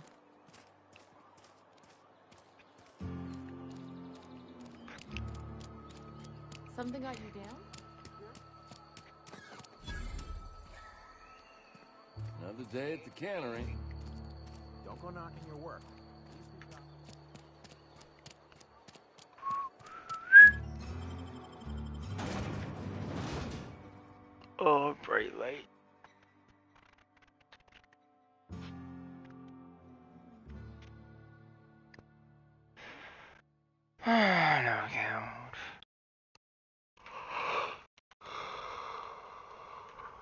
Something got you down? Another day at the cannery. Don't go knocking your work. Oh, bright light. No count.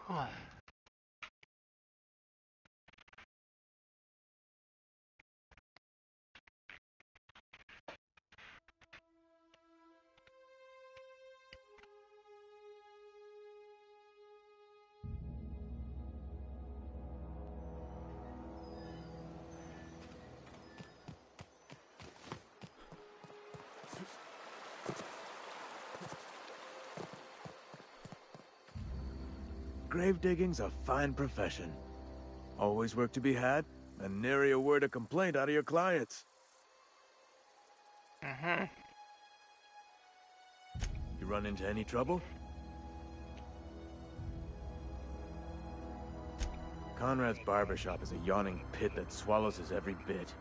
What? Grave digging's a fine profession. Always work to be had, and nary a word of complaint out of your clients. You run into any trouble? Conrad's barbershop is a yawning pit that swallows his every bit.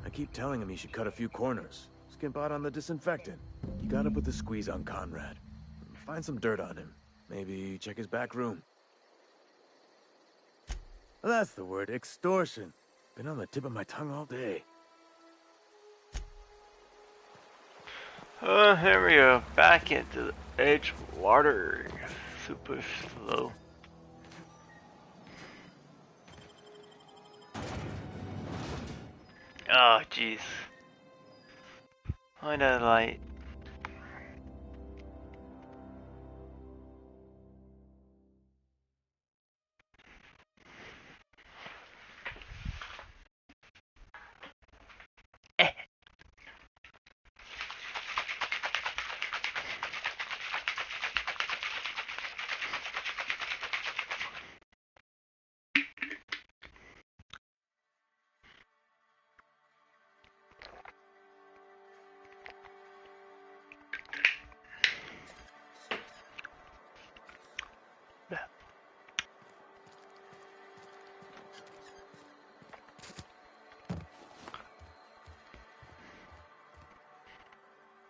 I keep telling him he should cut a few corners, skimp out on the disinfectant. You gotta put the squeeze on Conrad. Find some dirt on him. Maybe check his back room. That's the word, extortion. Been on the tip of my tongue all day. Here we go. Back into the Edgewater. Super slow. Oh, jeez. Find a light.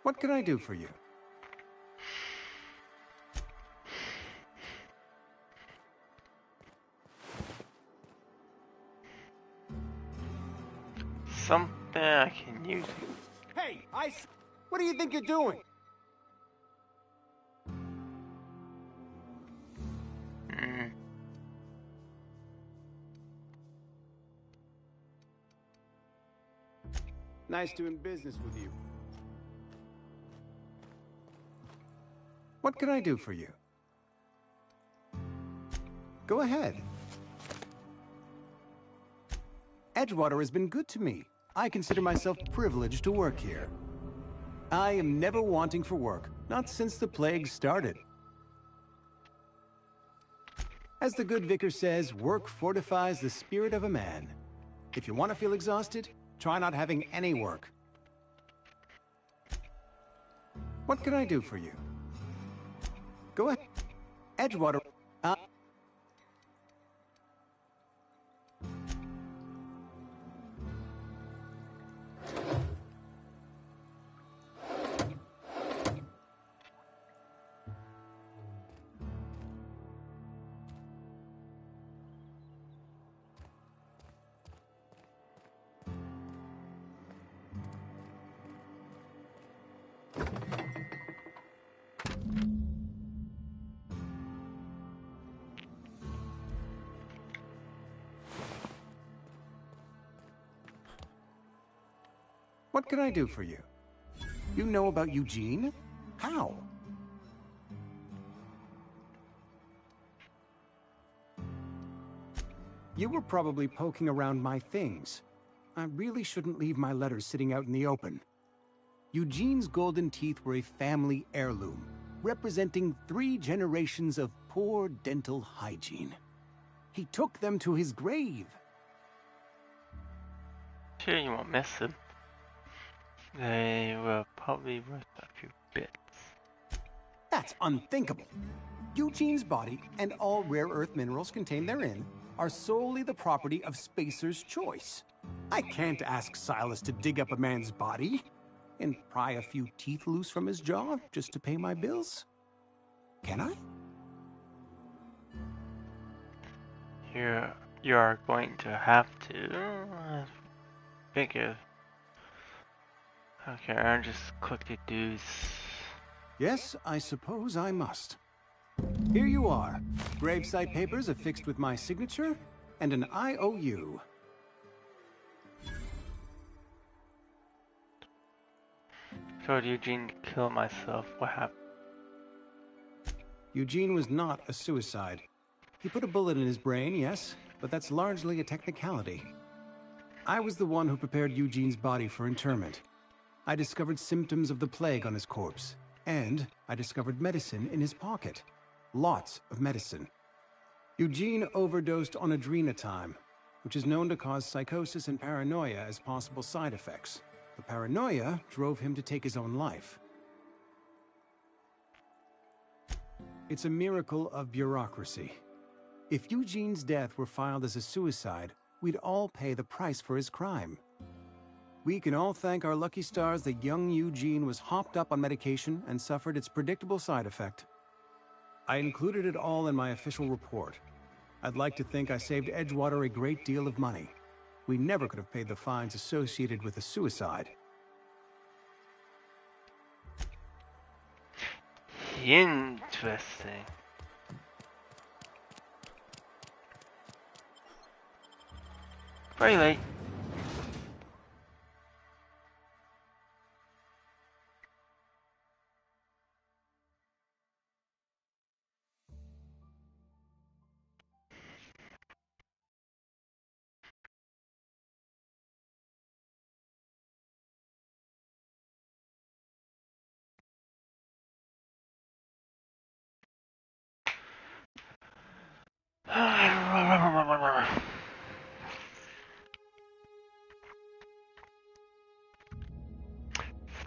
What can I do for you? Something I can use. Hey, what do you think you're doing? Nice doing business with you. What can I do for you? Go ahead. Edgewater has been good to me. I consider myself privileged to work here. I am never wanting for work, not since the plague started. As the good vicar says, work fortifies the spirit of a man. If you want to feel exhausted, try not having any work. What can I do for you? Go ahead. Edgewater. What can I do for you? You know about Eugene? How? You were probably poking around my things. I really shouldn't leave my letters sitting out in the open. Eugene's golden teeth were a family heirloom, representing 3 generations of poor dental hygiene. He took them to his grave. Sure, you won't miss them. They will probably worth a few bits. That's unthinkable. Eugene's body and all rare earth minerals contained therein are solely the property of Spacer's Choice. I can't ask Silas to dig up a man's body and pry a few teeth loose from his jaw just to pay my bills. Can I? You are going to have to. Figure. Okay, I'll just click the dues. Yes, I suppose I must. Here you are. Gravesite papers affixed with my signature and an IOU. Told Eugene to kill myself. What happened? Eugene was not a suicide. He put a bullet in his brain, yes, but that's largely a technicality. I was the one who prepared Eugene's body for interment. I discovered symptoms of the plague on his corpse, and I discovered medicine in his pocket. Lots of medicine. Eugene overdosed on adrenatime, which is known to cause psychosis and paranoia as possible side effects. The paranoia drove him to take his own life. It's a miracle of bureaucracy. If Eugene's death were filed as a suicide, we'd all pay the price for his crime. We can all thank our lucky stars that young Eugene was hopped up on medication and suffered its predictable side effect. I included it all in my official report. I'd like to think I saved Edgewater a great deal of money. We never could have paid the fines associated with a suicide. Interesting. Very late.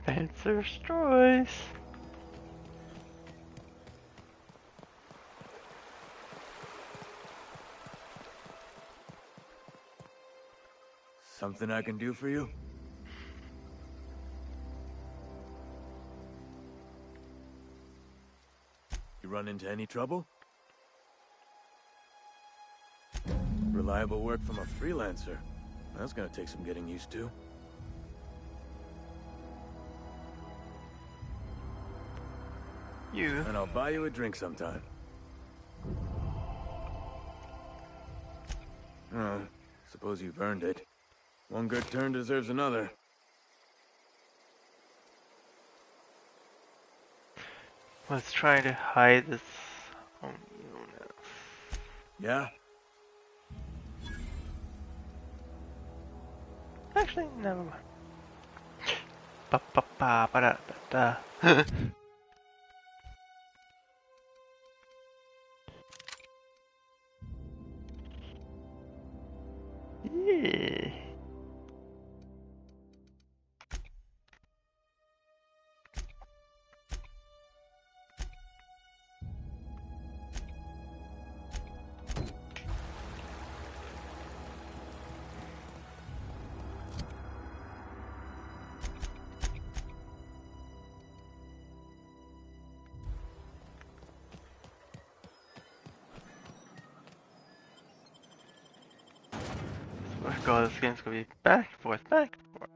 Spencer's Choice. Something I can do for you? You run into any trouble? Reliable work from a freelancer. That's gonna take some getting used to. And I'll buy you a drink sometime. Oh, suppose you've earned it. One good turn deserves another. Let's try to hide this. Oh, no. Yeah? Actually, never mind. Ba ba ba ba da da da. Yeah. God, this game's gonna be back and forth, back and forth.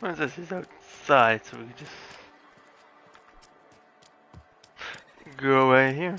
What is this? He's outside, so we can just go right here.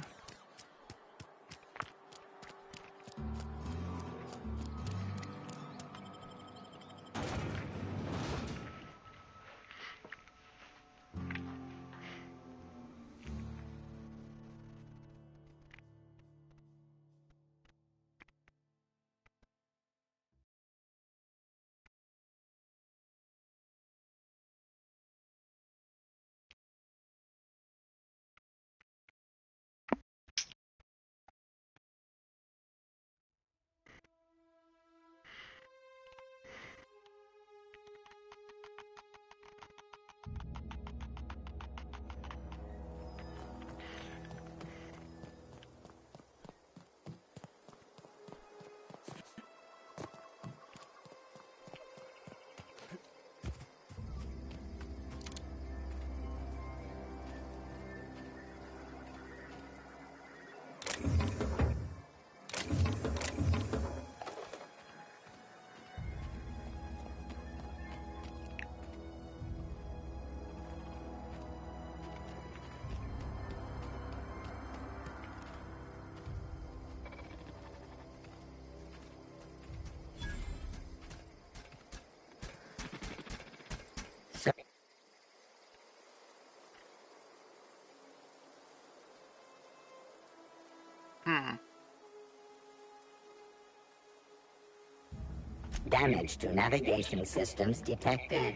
Damage to navigation systems detected.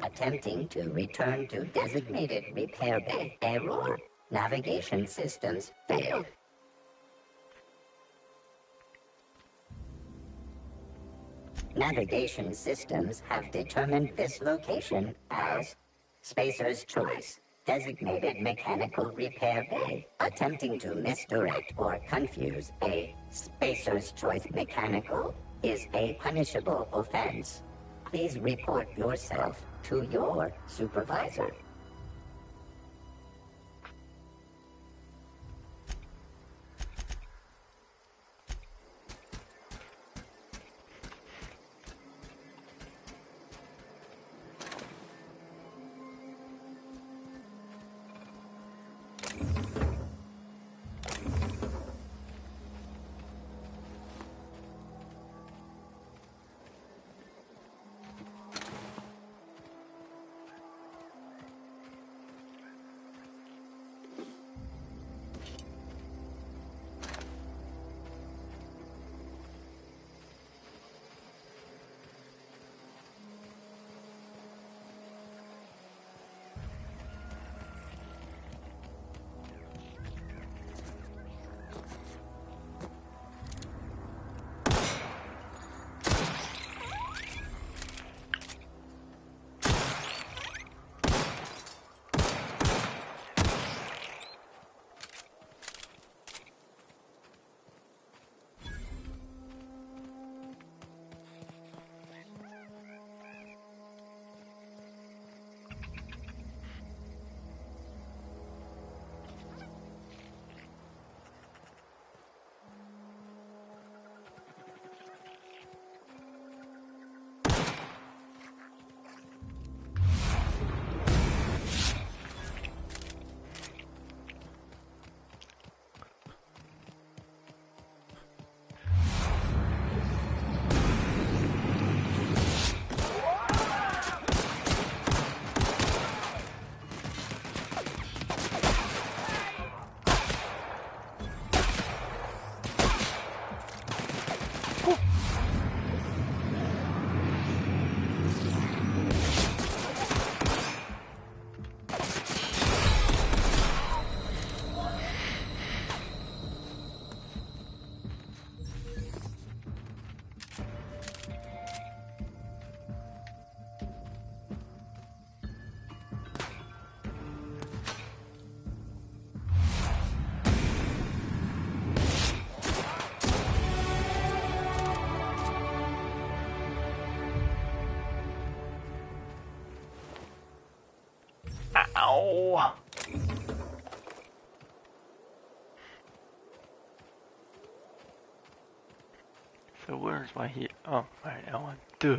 Attempting to return to designated repair bay. Error. Navigation systems failed. Navigation systems have determined this location as Spacer's Choice. Designated mechanical repair bay. Attempting to misdirect or confuse a Spacer's Choice mechanical is a punishable offense. Please report yourself to your supervisor. No. So where's my heat? Oh, right, that one. Duh.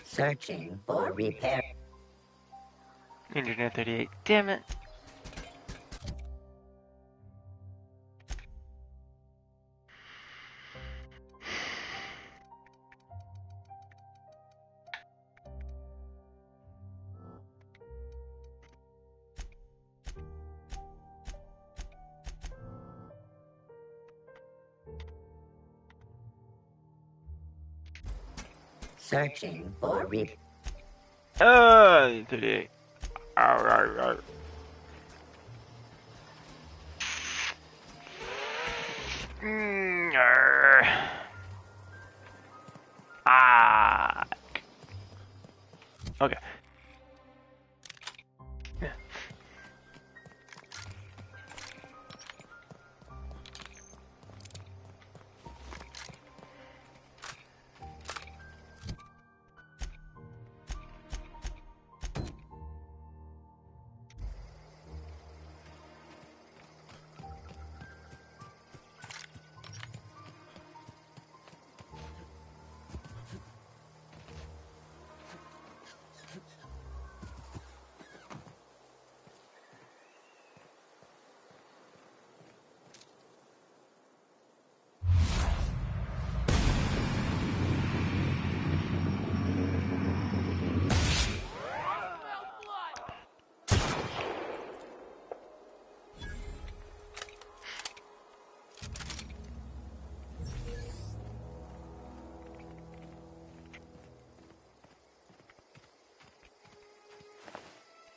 Searching for repair. Internet 38. Damn it. Searching for repair. 38. Arr, arr, arr. Arr. Ah. Okay. Yeah.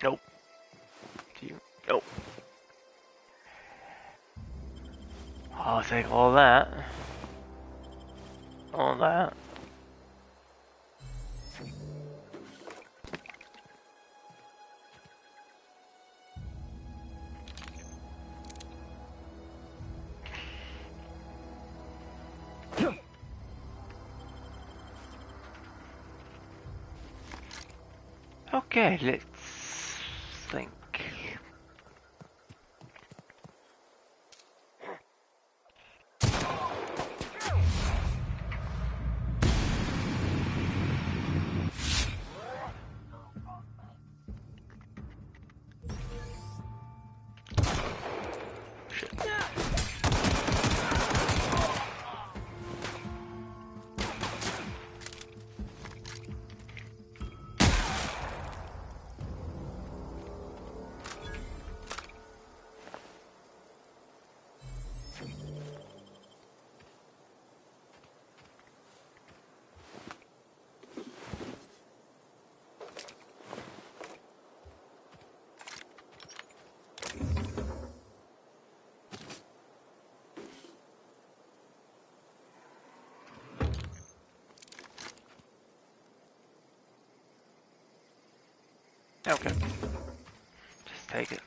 Nope. Nope. I'll take all that. All that. Okay, let's think. Okay. Just take it.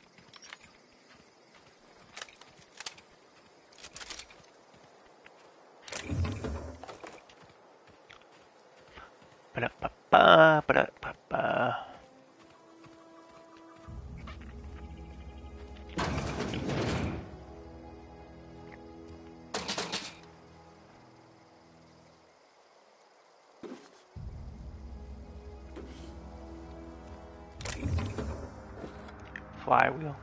Ba-da-ba-ba, ba-da-ba-ba. Flywheel.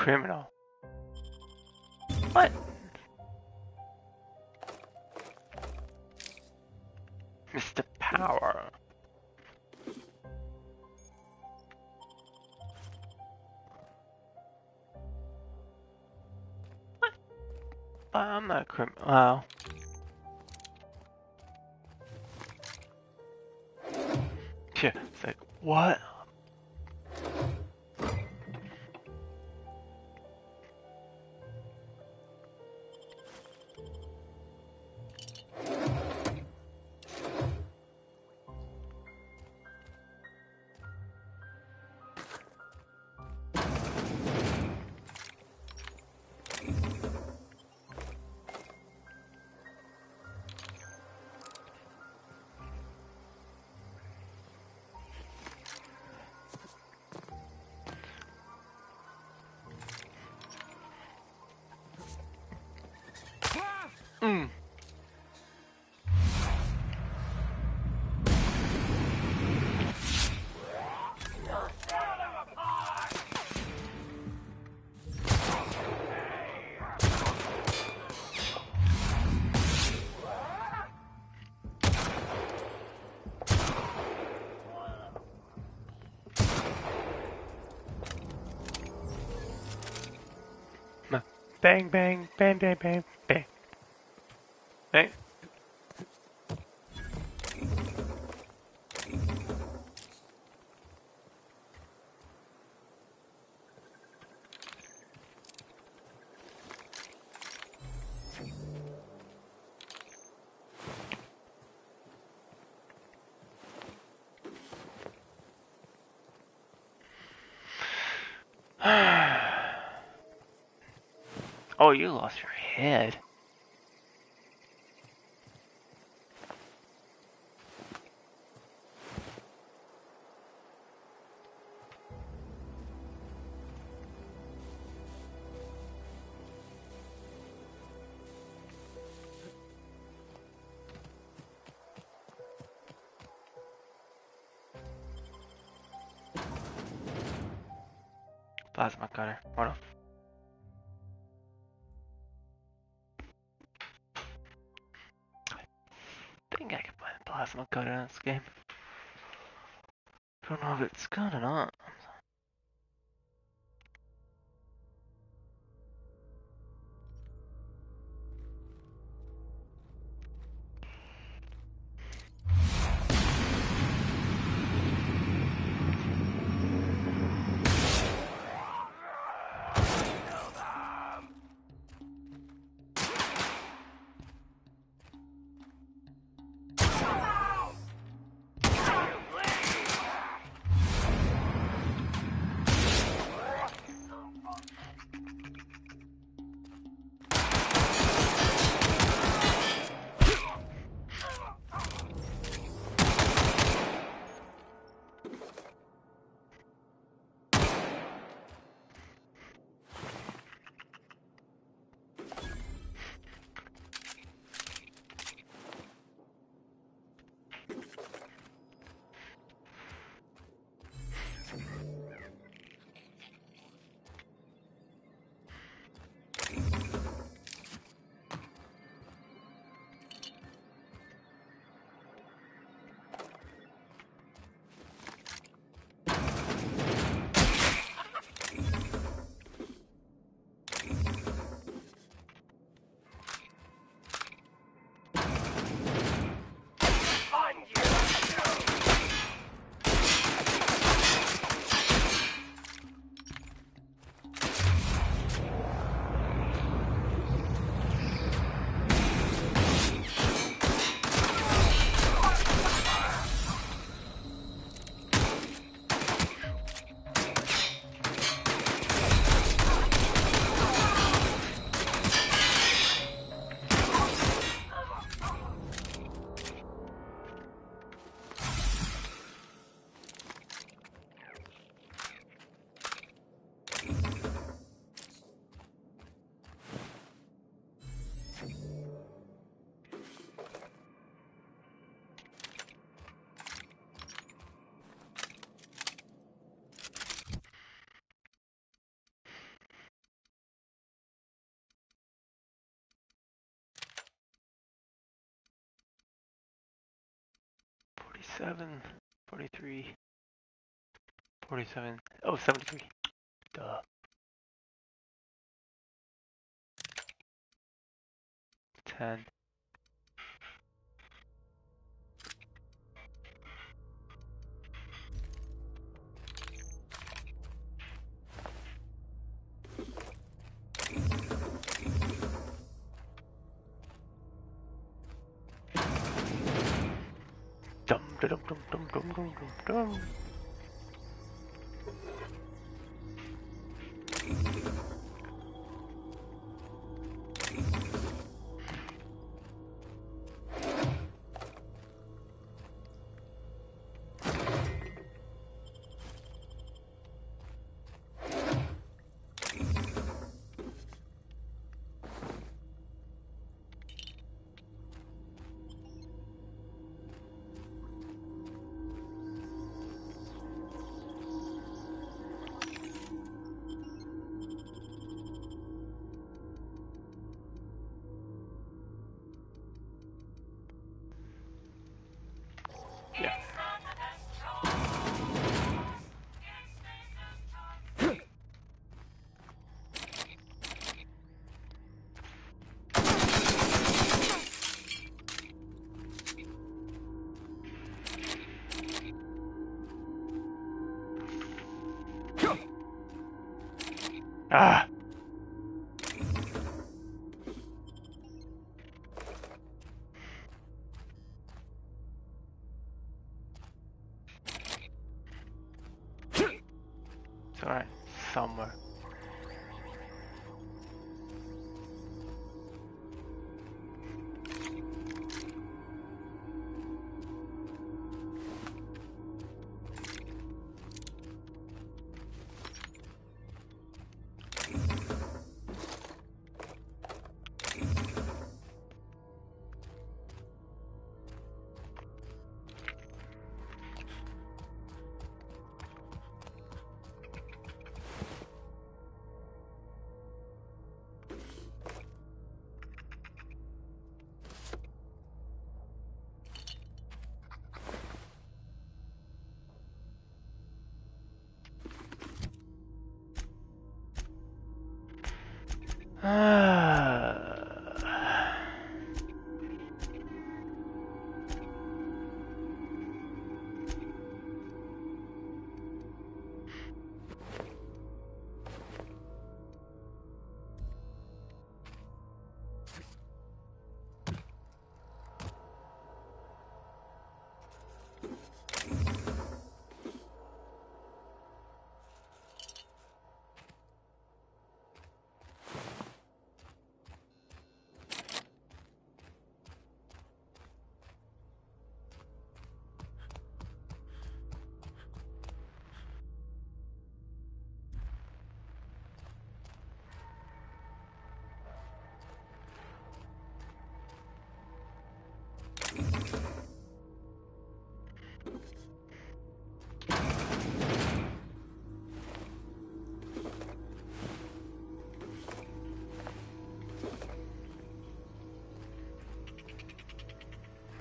criminal. What? Mr. Power. What? I'm not a criminal. Wow. Yeah, it's like, what? Mm. Bang, bang, bang, bang, bang, bang. Bang. Oh, you lost your head. Plasma cutter. Hold on. I think I can find a plasma cutter in this game. Don't know if it's good or not. 47, 43, 47. Oh, 73. Duh. 10. Dum dum dum dum dum dum dum dum. Ah! It's alright, somewhere.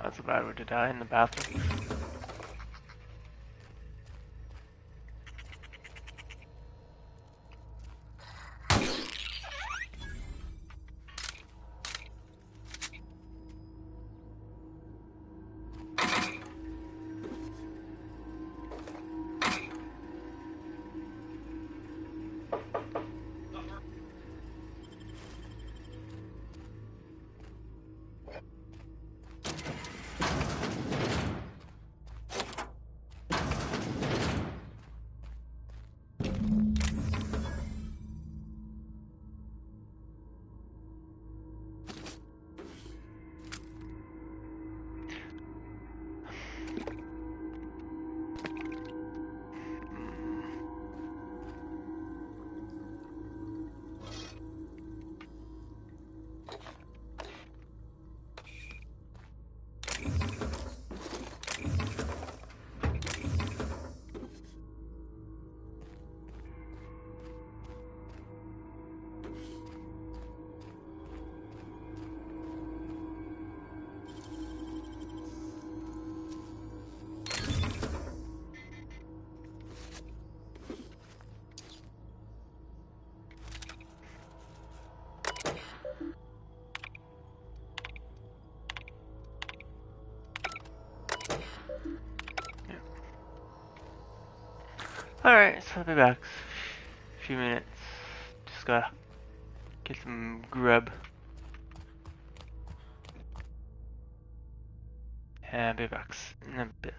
That's a bad way to die, in the bathroom. Alright, so I'll be back. A few minutes. Just gotta get some grub. And I'll be back in a bit.